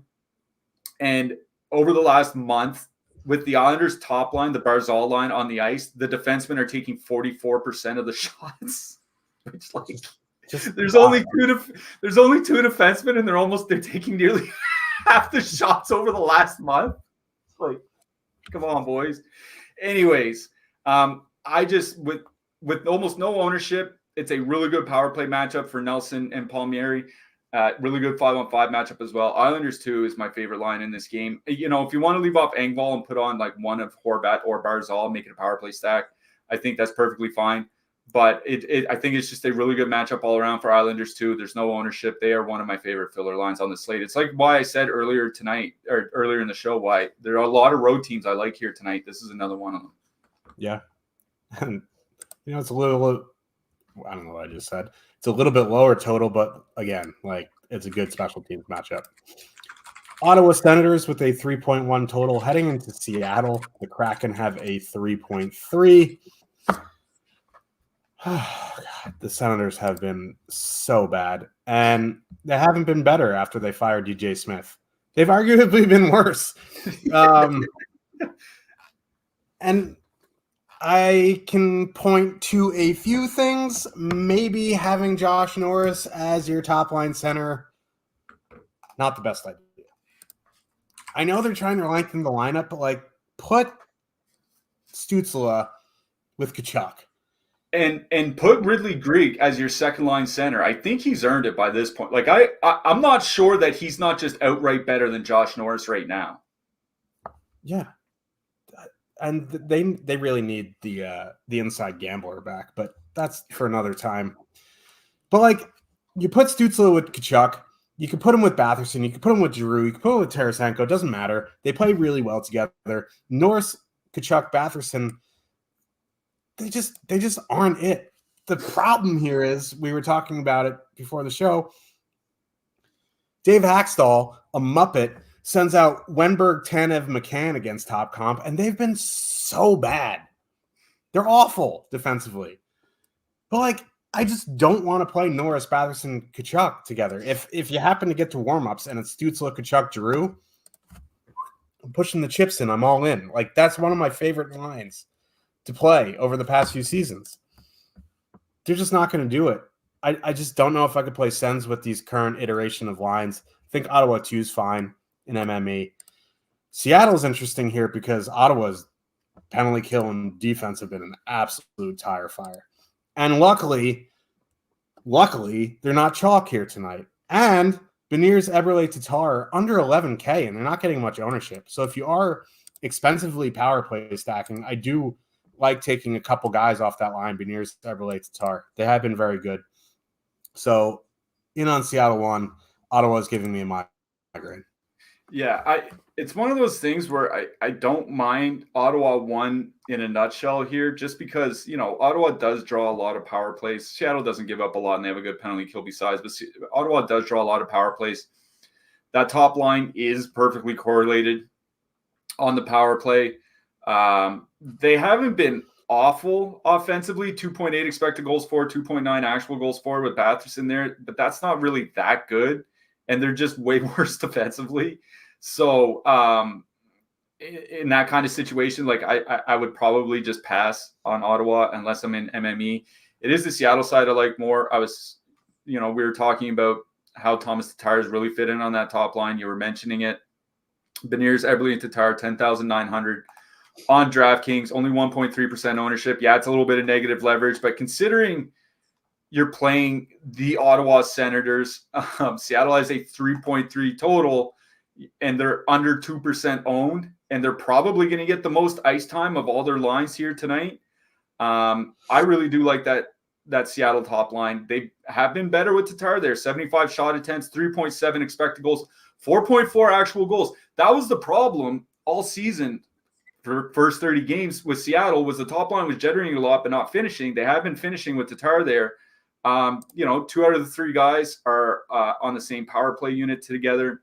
and over the last month, with the Islanders top line, the Barzal line on the ice, the defensemen are taking 44% of the shots. Which like there's only two defensemen, and they're taking nearly half the shots over the last month. It's like, come on, boys. Anyways, I just with almost no ownership, it's a really good power play matchup for Nelson and Palmieri. Really good 5-on-5 matchup as well. Islanders 2 is my favorite line in this game. You know, if you want to leave off Engvall and put on like one of Horvat or Barzal, make it a power play stack, I think that's perfectly fine. But I think it's just a really good matchup all around for Islanders 2. There's no ownership. They are one of my favorite filler lines on the slate. It's like why I said earlier tonight or earlier in the show why there are a lot of road teams I like here tonight. This is another one of them. Yeah. And, you know, it's a little, I don't know what I just said. It's a little bit lower total, but again, like it's a good special teams matchup. Ottawa Senators with a 3.1 total heading into Seattle. The Kraken have a 3.3. Oh, God, the Senators have been so bad, and they haven't been better after they fired DJ Smith. They've arguably been worse. And I can point to a few things. Maybe having Josh Norris as your top line center, not the best idea. I know they're trying to lengthen the lineup, but like put Stützle with Kachuk. And put Ridley Greig as your second line center. I think he's earned it by this point. Like I'm not sure that he's not just outright better than Josh Norris right now. Yeah. And they really need the inside gambler back, but that's for another time. But like you put Stützle with Tkachuk. You can put him with Batherson. You can put him with Giroux. You can put him with Tarasenko. It doesn't matter. They play really well together. Norris, Tkachuk, Batherson, they just aren't it. The problem here is, we were talking about it before the show, Dave Haxtell, a Muppet, sends out Wenberg, Tanev, McCann against Top Comp, and they've been so bad. They're awful defensively. But, I just don't want to play Norris, Batherson, Tkachuk together. If you happen to get to warm-ups and it's Stützle, Tkachuk, Giroux, I'm pushing the chips in. I'm all in. That's one of my favorite lines to play over the past few seasons. They're just not going to do it. I just don't know if I could play Sens with these current iteration of lines. I think Ottawa 2 is fine in MME. Seattle's interesting here because Ottawa's penalty kill and defense have been an absolute tire fire. And luckily, they're not chalk here tonight. And Beniers, Eberle, Tatar under 11K, and they're not getting much ownership. So if you are expensively power play stacking, I do like taking a couple guys off that line, Beniers, Eberle, Tatar. They have been very good. So in on Seattle 1, Ottawa's giving me a migraine. Yeah, it's one of those things where I don't mind Ottawa 1 in a nutshell here, just because, Ottawa does draw a lot of power plays. Seattle doesn't give up a lot, and they have a good penalty kill besides, but Ottawa does draw a lot of power plays. That top line is perfectly correlated on the power play. They haven't been awful offensively, 2.8 expected goals for, 2.9 actual goals for with Batherson there, but that's not really that good, and they're just way worse defensively. So in that kind of situation, I would probably just pass on Ottawa unless I'm in MME. It is the Seattle side I like more. We were talking about how Thomas Tatar is really fit in on that top line. You were mentioning it. Beniers, Eberle, and Tatar, 10,900 on DraftKings, only 1.3% ownership. Yeah, it's a little bit of negative leverage, but considering you're playing the Ottawa Senators, Seattle has a 3.3 total, and they're under 2% owned, and they're probably going to get the most ice time of all their lines here tonight. I really do like that Seattle top line. They have been better with Tatar. They're 75 shot attempts, 3.7 expected goals, 4.4 actual goals. That was the problem all season for first 30 games with Seattle, was the top line was generating a lot but not finishing. They have been finishing with Tatar there. 2 out of the 3 guys are on the same power play unit together.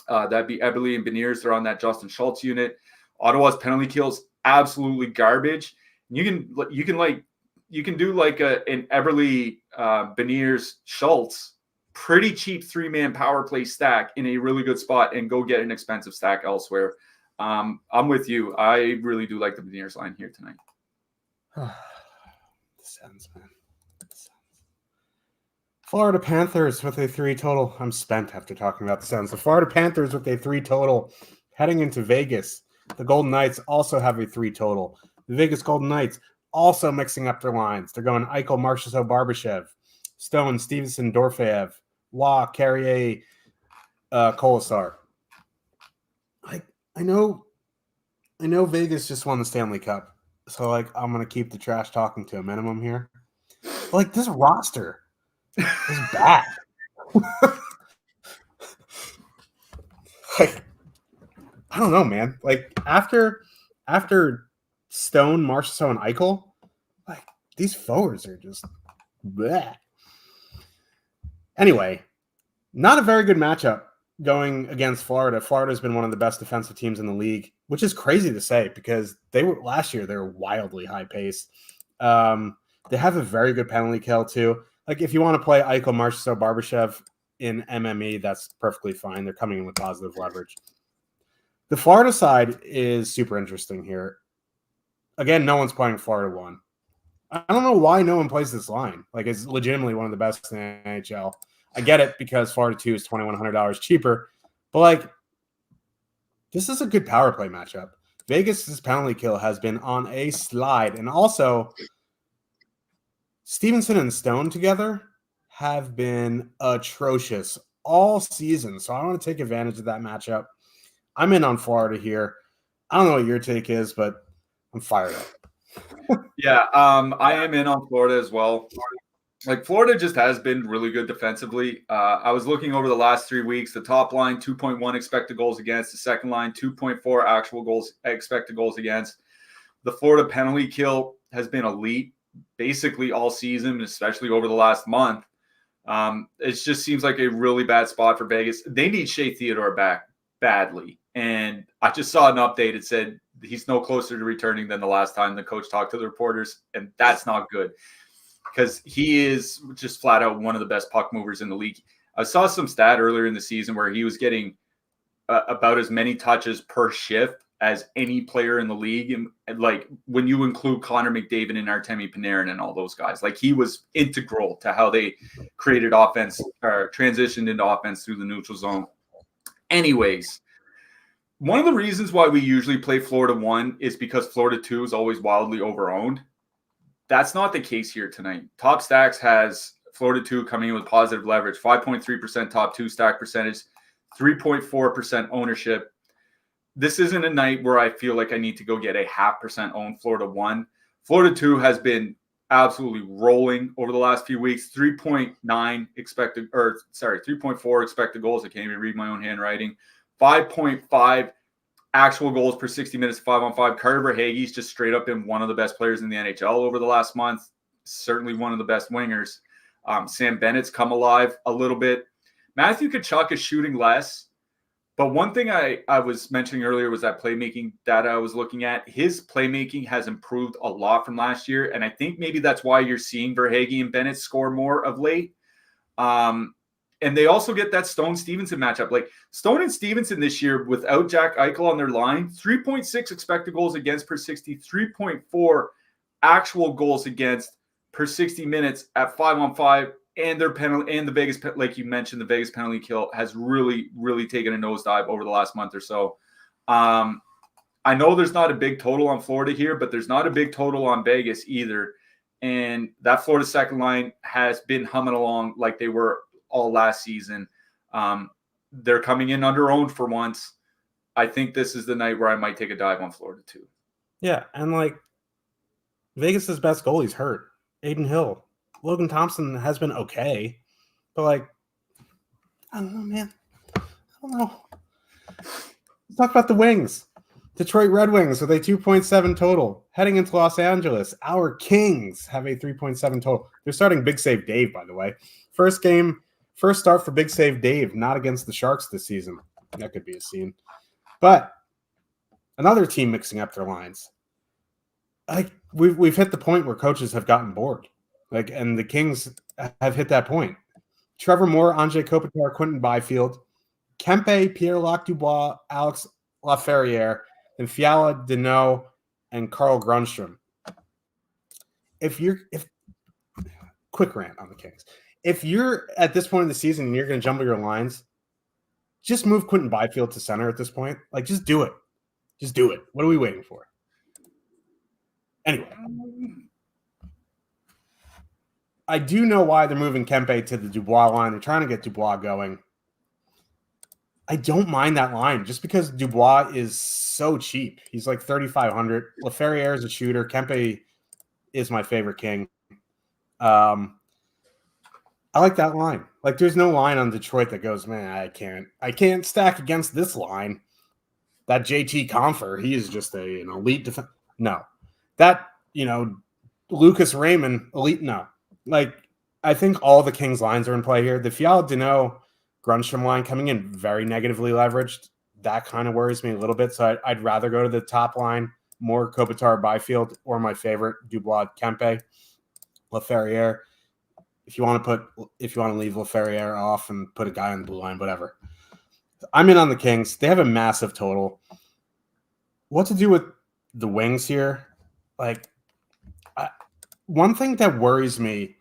That'd be Eberle and Beniers. They're on that Justin Schultz unit. Ottawa's penalty kills absolutely garbage. You can do an Eberle, Beniers, Schultz, pretty cheap 3-man power play stack in a really good spot and go get an expensive stack elsewhere. I'm with you. I really do like the Beniers line here tonight. Sounds, man. Florida Panthers with a 3 total. I'm spent after talking about the Sens. The Florida Panthers with a 3 total heading into Vegas. The Golden Knights also have a 3 total. The Vegas Golden Knights also mixing up their lines. They're going Eichel, Marchessault, Barbashev, Stone, Stevenson, Dorfeev, Waugh, Carrier, Kolasar. I know Vegas just won the Stanley Cup, so I'm gonna keep the trash talking to a minimum here. But this roster is bad. I don't know, man. After Stone, Marchessault, and Eichel, these forwards are just bleh. Anyway, not a very good matchup going against Florida. Florida's been one of the best defensive teams in the league, which is crazy to say because last year they were wildly high pace. They have a very good penalty kill too. If you want to play Eichel, Marchessault, Barbashev in MME, that's perfectly fine. They're coming in with positive leverage. The Florida side is super interesting here. Again, no one's playing Florida 1. I don't know why no one plays this line. It's legitimately one of the best in the NHL. I get it because Florida 2 is $2,100 cheaper, but this is a good power play matchup. Vegas' penalty kill has been on a slide, and also Stevenson and Stone together have been atrocious all season, so I want to take advantage of that matchup. I'm in on Florida here. I don't know what your take is, but I'm fired up. Yeah, I am in on Florida as well. like Florida just has been really good defensively. I was looking over the last 3 weeks. The top line 2.1 expected goals against. The second line 2.4 actual goals expected goals against. The Florida penalty kill has been elite basically all season, especially over the last month. It just seems like a really bad spot for Vegas. They need Shea Theodore back badly. And I just saw an update. It said he's no closer to returning than the last time the coach talked to the reporters. And that's not good because he is just flat out one of the best puck movers in the league. I saw some stat earlier in the season where he was getting about as many touches per shift as any player in the league. And like when you include Connor McDavid and Artemi Panarin and all those guys, like he was integral to how they created offense or transitioned into offense through the neutral zone. Anyways, one of the reasons why we usually play Florida 1 is because Florida 2 is always wildly overowned. That's not the case here tonight. Top Stacks has Florida 2 coming in with positive leverage, 5.3% top 2 stack percentage, 3.4% ownership. This isn't a night where I feel like I need to go get a 0.5% owned Florida 1. Florida 2 has been absolutely rolling over the last few weeks. 3.4 expected goals. I can't even read my own handwriting. 5.5 actual goals per 60 minutes, 5-on-5. Carter Verhaeghe's just straight up been one of the best players in the NHL over the last month. Certainly one of the best wingers. Sam Bennett's come alive a little bit. Matthew Tkachuk is shooting less. But one thing I was mentioning earlier was that playmaking data I was looking at. His playmaking has improved a lot from last year. And I think maybe that's why you're seeing Verhaeghe and Bennett score more of late. And they also get that Stone-Stevenson matchup. Like Stone and Stevenson this year, without Jack Eichel on their line, 3.6 expected goals against per 60, 3.4 actual goals against per 60 minutes at 5-on-5. And their penalty and the Vegas, like you mentioned, the Vegas penalty kill has really, really taken a nosedive over the last month or so. I know there's not a big total on Florida here, but there's not a big total on Vegas either. And that Florida second line has been humming along like they were all last season. They're coming in under-owned for once. I think this is the night where I might take a dive on Florida too. Yeah, and like Vegas's best goalie's hurt. Aiden Hill. Logan Thompson has been okay, but like, I don't know, man. I don't know. Let's talk about the Wings. Detroit Red Wings with a 2.7 total. Heading into Los Angeles, our Kings have a 3.7 total. They're starting Big Save Dave, by the way. First start for Big Save Dave, not against the Sharks this season. That could be a scene. But another team mixing up their lines. Like we've hit the point where coaches have gotten bored. Like, and the Kings have hit that point. Trevor Moore, Anze Kopitar, Quentin Byfield, Kempe, Pierre-Luc Dubois, Alex Laferriere, and Fiala, Deneau, and Carl Grundstrom. Quick rant on the Kings. If you're at this point in the season and you're going to jumble your lines, just move Quentin Byfield to center at this point. Like, just do it. Just do it. What are we waiting for? Anyway. I do know why they're moving Kempe to the Dubois line. They're trying to get Dubois going. I don't mind that line just because Dubois is so cheap. He's like 3,500. Laferriere is a shooter. Kempe is my favorite King. I like that line. Like, there's no line on Detroit that goes, man, I can't stack against this line. That JT Compher, he is just an elite defense. No. That, Lucas Raymond, elite, no. Like, I think all the Kings lines are in play here. The Fiala, Deneau, Grundstrom line coming in very negatively leveraged. That kind of worries me a little bit. So I'd rather go to the top line, more Kopitar, Byfield, or my favorite, Dubois, Kempe, Laferriere. If you want to leave Laferriere off and put a guy on the blue line, whatever. I'm in on the Kings. They have a massive total. What to do with the Wings here? Like, one thing that worries me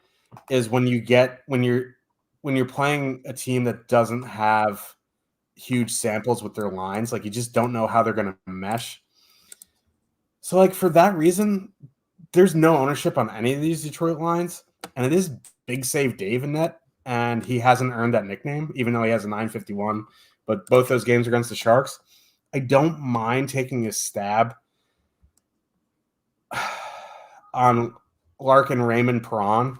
is when you're playing a team that doesn't have huge samples with their lines, like you just don't know how they're going to mesh. So like for that reason, there's no ownership on any of these Detroit lines, and it is Big Save Dave in net, and he hasn't earned that nickname, even though he has a 951. But both those games are against the Sharks. I don't mind taking a stab on Larkin, Raymond, Perron.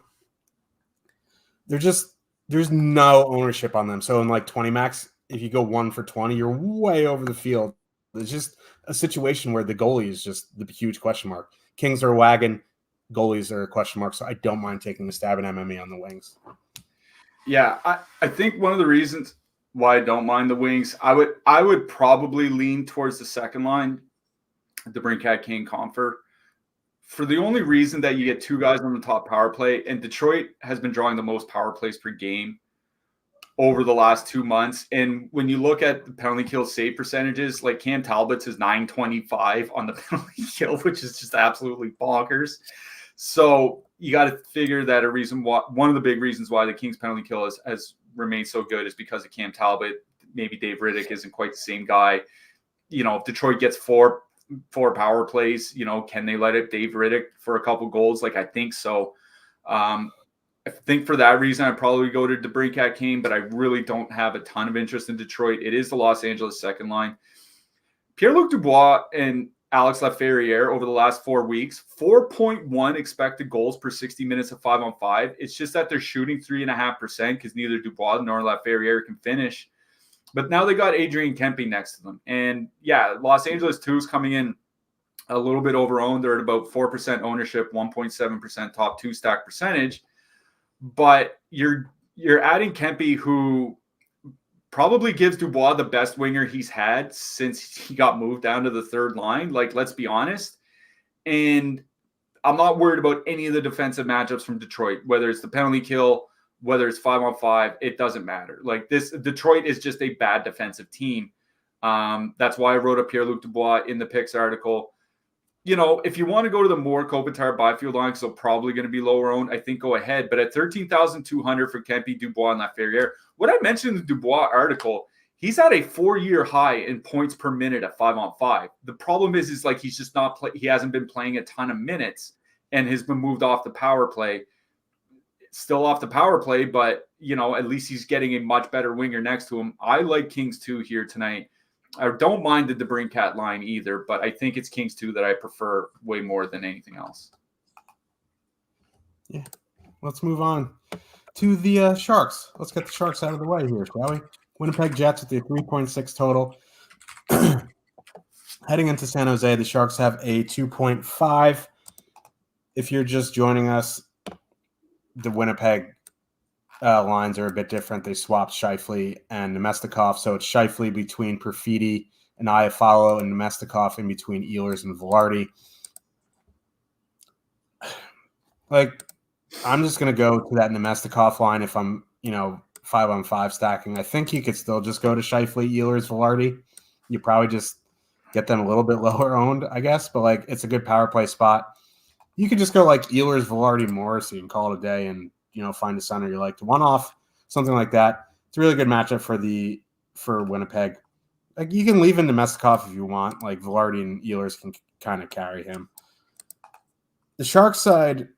there's no ownership on them. So in like 20 max, if you go 1 for 20, you're way over the field. It's just a situation where the goalie is just the huge question mark. Kings are a wagon, goalies are a question mark. So I don't mind taking a stab at MME on the wings. Yeah, I think one of the reasons why I don't mind the wings, I would probably lean towards the second line, the DeBrincat Kane Comfer, for the only reason that you get two guys on the top power play, and Detroit has been drawing the most power plays per game over the last 2 months. And when you look at the penalty kill save percentages, like Cam Talbot's is 925 on the penalty kill, which is just absolutely bonkers. So you got to figure that one of the big reasons why the Kings penalty kill has remained so good is because of Cam Talbot. Maybe Dave Riddick isn't quite the same guy. If Detroit gets four power plays, can they let it Dave Riddick for a couple goals? Like, I think so. I think for that reason, I'd probably go to DeBrincat Kane, but I really don't have a ton of interest in Detroit. It is the Los Angeles second line. Pierre-Luc Dubois and Alex Laferriere over the last 4 weeks, 4.1 expected goals per 60 minutes of 5-on-5. It's just that they're shooting 3.5% because neither Dubois nor Laferriere can finish. But now they got Adrian Kempe next to them. And yeah, Los Angeles 2 is coming in a little bit over-owned. They're at about 4% ownership, 1.7% top 2 stack percentage. But you're adding Kempe, who probably gives Dubois the best winger he's had since he got moved down to the third line. Like, let's be honest. And I'm not worried about any of the defensive matchups from Detroit, whether it's the penalty kill, whether it's 5-on-5, it doesn't matter. Like, this Detroit is just a bad defensive team. That's why I wrote up Pierre-Luc Dubois in the picks article. If you want to go to the more Kopitar Byfield line, because they're probably going to be lower owned, I think go ahead. But at 13,200 for Kempe, Dubois, and Laferriere, what I mentioned in the Dubois article, he's at a 4-year high in points per minute at 5-on-5. The problem is like he's just not he hasn't been playing a ton of minutes and has been moved off the power play. Still off the power play, but at least he's getting a much better winger next to him. I like Kings 2 here tonight. I don't mind the DeBrincat line either, but I think it's Kings 2 that I prefer way more than anything else. Yeah. Let's move on to the Sharks. Let's get the Sharks out of the way here, shall we? Winnipeg Jets with the 3.6 total. Heading into San Jose, the Sharks have a 2.5. If you're just joining us, the Winnipeg lines are a bit different. They swapped Scheifele and Nemestikov, so it's Scheifele between Perfidi and Iafallo, and Nemestikov in between Ehlers and Velarde. Like, I'm just going to go to that Nemestikov line if I'm, 5-on-5 stacking. I think you could still just go to Scheifele, Ehlers, Velarde. You probably just get them a little bit lower owned, I guess, but like, it's a good power play spot. You could just go like Ehlers, Velarde, Morrissey and call it a day and, find a center you like to one-off, something like that. It's a really good matchup for Winnipeg. Like, you can leave in Nemestikov if you want. Like, Velarde and Ehlers can kind of carry him. The Sharks side,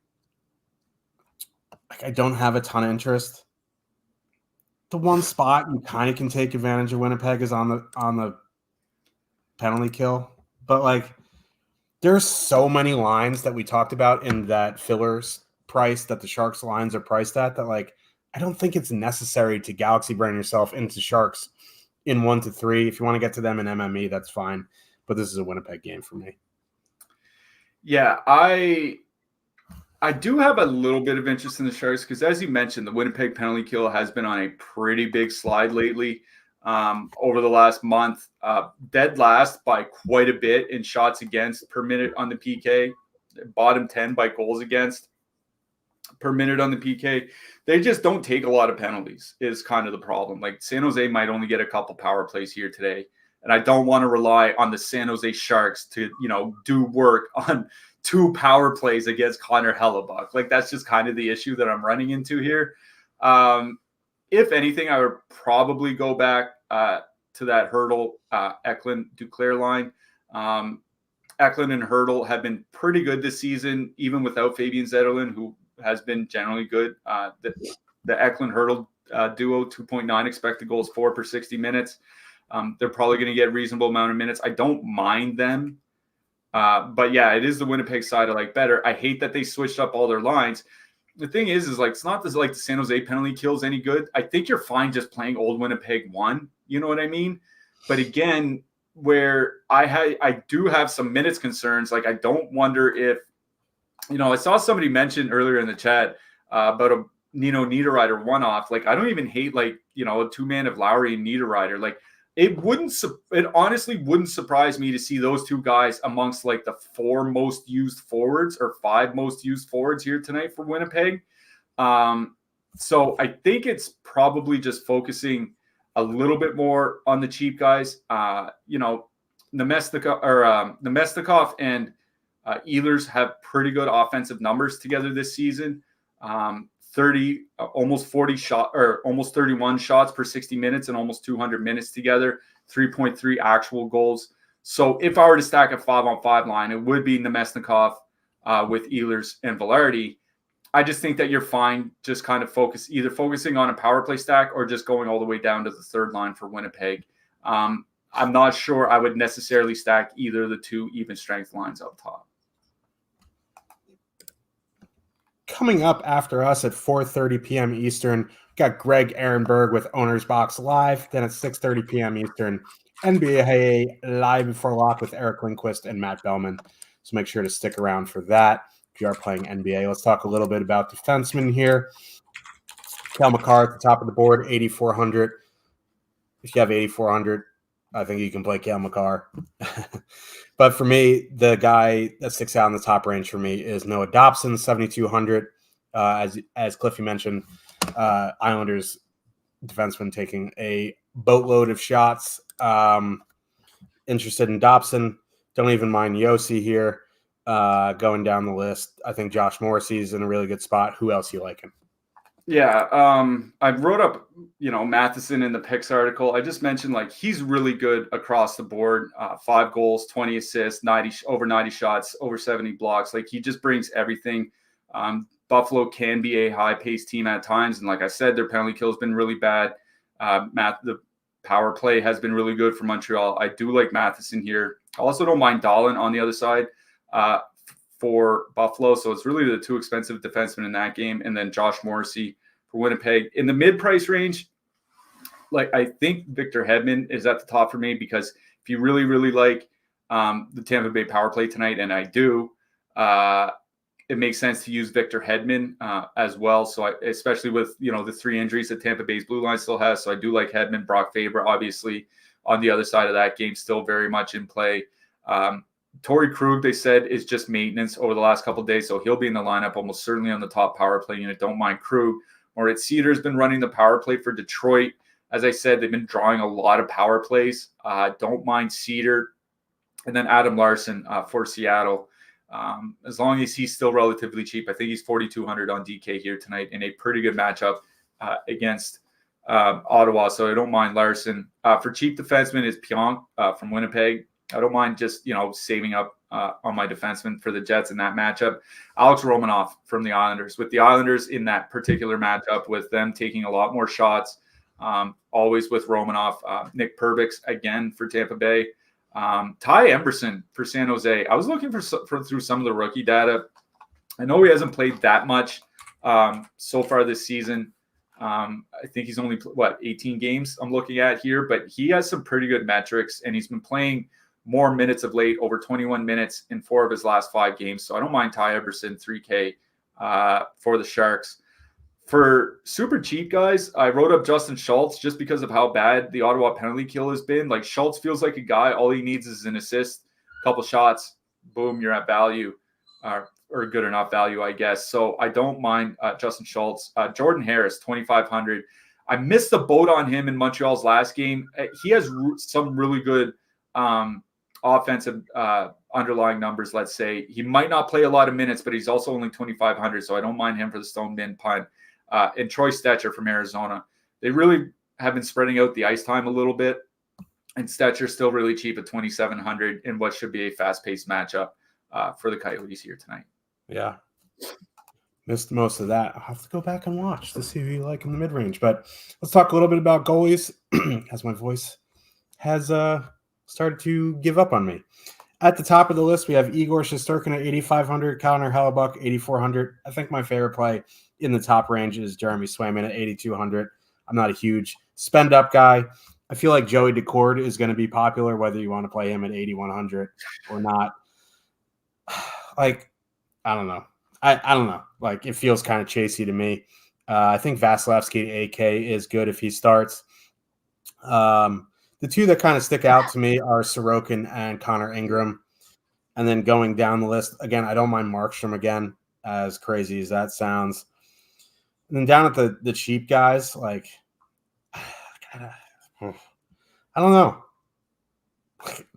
like, I don't have a ton of interest. The one spot you kind of can take advantage of Winnipeg is on the penalty kill. But, like, there's so many lines that we talked about in that fillers price that the Sharks lines are priced at that, like, I don't think it's necessary to galaxy brain yourself into Sharks in 1 to 3. If you want to get to them in MME, that's fine. But this is a Winnipeg game for me. Yeah, I do have a little bit of interest in the Sharks because, as you mentioned, the Winnipeg penalty kill has been on a pretty big slide lately. Over the last month, dead last by quite a bit in shots against per minute on the PK, bottom 10 by goals against per minute on the PK. They just don't take a lot of penalties is kind of the problem. Like, San Jose might only get a couple power plays here today. And I don't want to rely on the San Jose Sharks to, do work on 2 power plays against Connor Hellebuck. Like, that's just kind of the issue that I'm running into here. If anything, I would probably go back to that Hurdle, Eklund, Duclair line. Eklund and Hurdle have been pretty good this season, even without Fabian Zetterlund, who has been generally good. The Eklund Hurdle duo, 2.9 expected goals for per 60 minutes. They're probably going to get a reasonable amount of minutes. I don't mind them. But yeah, it is the Winnipeg side I like better. I hate that they switched up all their lines. the thing is like, it's not this, like the San Jose penalty kills any good. I think you're fine just playing old Winnipeg 1. You know what I mean? But again, where I do have some minutes concerns. Like, I don't wonder if, I saw somebody mention earlier in the chat about a Nino Niederreiter one-off. Like, I don't even hate, like, a two-man of Lowry and Niederreiter. Like, it honestly wouldn't surprise me to see those two guys amongst like the 4 most used forwards or 5 most used forwards here tonight for Winnipeg. So I think it's probably just focusing a little bit more on the cheap guys. Nemestikov and Ehlers have pretty good offensive numbers together this season. 30, almost 40 shot, or almost 31 shots per 60 minutes and almost 200 minutes together, 3.3 actual goals. So if I were to stack a 5-on-5 line, it would be Nemesnikov with Ehlers and Velarde. I just think that you're fine just kind of focusing on a power play stack or just going all the way down to the third line for Winnipeg. I'm not sure I would necessarily stack either of the 2 even strength lines up top. Coming up after us at 4:30 p.m. Eastern, we got Greg Ehrenberg with Owner's Box Live. Then at 6:30 p.m. Eastern, NBA Live Before Lock with Eric Lindquist and Matt Bellman. So make sure to stick around for that if you are playing NBA. Let's talk a little bit about defensemen here. Cale Makar at the top of the board, 8,400. If you have 8,400, I think you can play Cale Makar. But for me, the guy that sticks out in the top range for me is Noah Dobson, 7,200. As Cliffy mentioned, Islanders defenseman taking a boatload of shots. Interested in Dobson. Don't even mind Yossi here. Going down the list, I think Josh Morrissey is in a really good spot. Who else you liking? Yeah, I wrote up, Matheson in the picks article. I just mentioned, like, he's really good across the board. 5 goals, 20 assists, over 90 shots, over 70 blocks. Like, he just brings everything. Buffalo can be a high-paced team at times, and like I said, their penalty kill has been really bad. The power play has been really good for Montreal. I do like Matheson here. I also don't mind Dahlin on the other side for Buffalo. So it's really the 2 expensive defensemen in that game. And then Josh Morrissey for Winnipeg. In the mid-price range, like, I think Victor Hedman is at the top for me, because if you really, really like the Tampa Bay power play tonight, and I do, it makes sense to use Victor Hedman as well. So especially with, the 3 injuries that Tampa Bay's blue line still has. So I do like Hedman. Brock Faber, obviously, on the other side of that game, still very much in play. Torrey Krug, they said, is just maintenance over the last couple of days, so he'll be in the lineup almost certainly on the top power play unit. Don't mind Krug. Moritz Seider's been running the power play for Detroit. As I said, they've been drawing a lot of power plays. Don't mind Seider. And then Adam Larson for Seattle. As long as he's still relatively cheap, I think he's 4,200 on DK here tonight in a pretty good matchup against Ottawa. So I don't mind Larson. For cheap defenseman is Pionk from Winnipeg. I don't mind just, saving up on my defenseman for the Jets in that matchup. Alex Romanov from the Islanders. With the Islanders in that particular matchup, with them taking a lot more shots, always with Romanov. Nick Perbix again for Tampa Bay. Ty Emberson for San Jose. I was looking for through some of the rookie data. I know he hasn't played that much so far this season. I think he's only 18 games I'm looking at here, but he has some pretty good metrics, and he's been playing more minutes of late, over 21 minutes in 4 of his last 5 games. So I don't mind Ty Emberson, 3K for the Sharks. For super cheap guys, I wrote up Justin Schultz just because of how bad the Ottawa penalty kill has been. Like, Schultz feels like a guy, all he needs is an assist, a couple shots, boom, you're at value, or good enough value, I guess. So I don't mind Justin Schultz. Jordan Harris, 2,500. I missed the boat on him in Montreal's last game. He has some really good offensive underlying numbers, let's say. He might not play a lot of minutes, but he's also only 2,500, so I don't mind him for the stone bin punt. And Troy Stetcher from Arizona. They really have been spreading out the ice time a little bit, and Stetcher's still really cheap at 2,700 in what should be a fast-paced matchup for the Coyotes here tonight. Yeah. Missed most of that. I'll have to go back and watch to see who you like in the mid-range. But let's talk a little bit about goalies, as my voice has started to give up on me. At the top of the list, we have Igor Shesterkin at 8,500, Connor Hellebuck 8,400. I think my favorite play in the top range is Jeremy Swayman at 8,200. I'm not a huge spend up guy. I feel like Joey Decord is going to be popular, whether you want to play him at 8,100 or not. Like, I don't know. I don't know. Like, it feels kind of chasey to me. I think Vasilevsky at 8K is good if he starts. The two that kind of stick out to me are Sorokin and Connor Ingram. And then going down the list, again, I don't mind Markstrom again, as crazy as that sounds. And then down at the cheap guys, like, I don't know.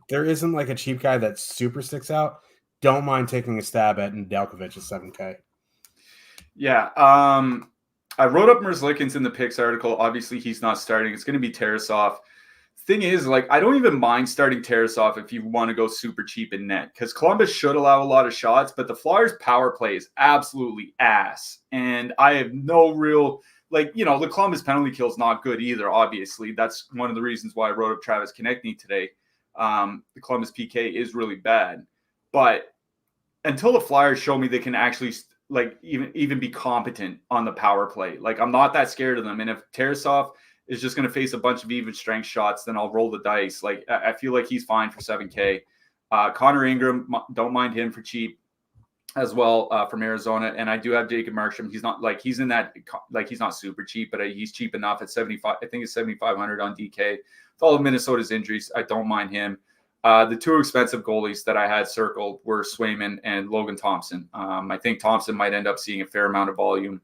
There isn't like a cheap guy that super sticks out. Don't mind taking a stab at Nedeljkovic at 7K. Yeah. I wrote up Merzlikins in the picks article. Obviously, he's not starting. It's going to be Tarasov. Thing is, like, I don't even mind starting Tarasov if you want to go super cheap in net, because Columbus should allow a lot of shots, but the Flyers' power play is absolutely ass. And I have no real, like, you know, the Columbus penalty kill is not good either, obviously. That's one of the reasons why I wrote up Travis Konechny today. The Columbus PK is really bad. But until the Flyers show me they can actually like even be competent on the power play, like, I'm not that scared of them. And if Tarasov is just going to face a bunch of even strength shots, then I'll roll the dice. Like, I feel like he's fine for 7K. Connor Ingram, don't mind him for cheap as well, from Arizona. And I do have Jacob Markstrom. He's not like, he's in that, like, he's not super cheap, but he's cheap enough at 75. I think it's 7,500 on DK. With all of Minnesota's injuries, I don't mind him. The two expensive goalies that I had circled were Swayman and Logan Thompson. I think Thompson might end up seeing a fair amount of volume,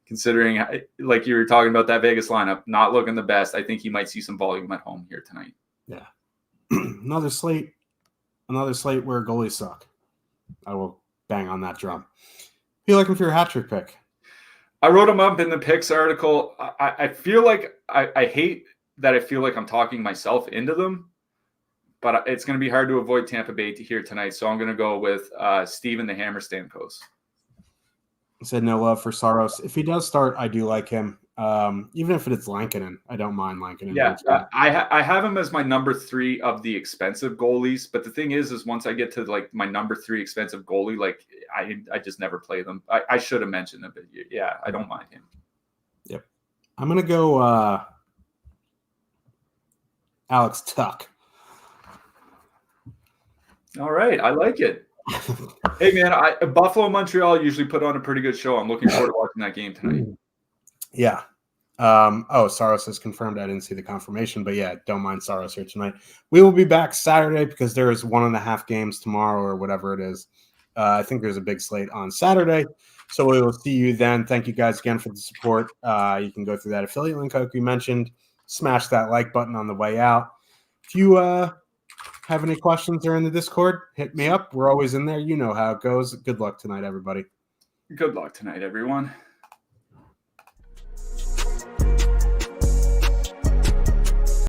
considering, like you were talking about, that Vegas lineup not looking the best. I think he might see some volume at home here tonight. Yeah. Another slate where goalies suck. I will bang on that drum. Feel like for your hat trick pick. I wrote him up in the picks article. I feel like I hate that I feel like I'm talking myself into them, but it's going to be hard to avoid Tampa Bay here tonight. So I'm going to go with Steven the Hammer Stamkos. I said no love for Saros. If he does start, I do like him. Even if it's Lankinen, I don't mind Lankinen. Yeah, I have him as my number 3 of the expensive goalies. But the thing is once I get to like my number 3 expensive goalie, like I just never play them. I should have mentioned it, but yeah, I don't mind him. Yep. I'm going to go Alex Tuck. All right, I like it. Hey, man, Buffalo and Montreal usually put on a pretty good show. I'm looking forward to watching that game tonight. Yeah. Saros is confirmed. I didn't see the confirmation, but yeah, don't mind Saros here tonight. We will be back Saturday because there is 1.5 games tomorrow or whatever it is. I think there's a big slate on Saturday. So we will see you then. Thank you guys again for the support. You can go through that affiliate link like we mentioned. Smash that like button on the way out. If you have any questions or in the Discord, hit me up. We're always in there. You know how it goes. Good luck tonight, everybody. Good luck tonight, everyone.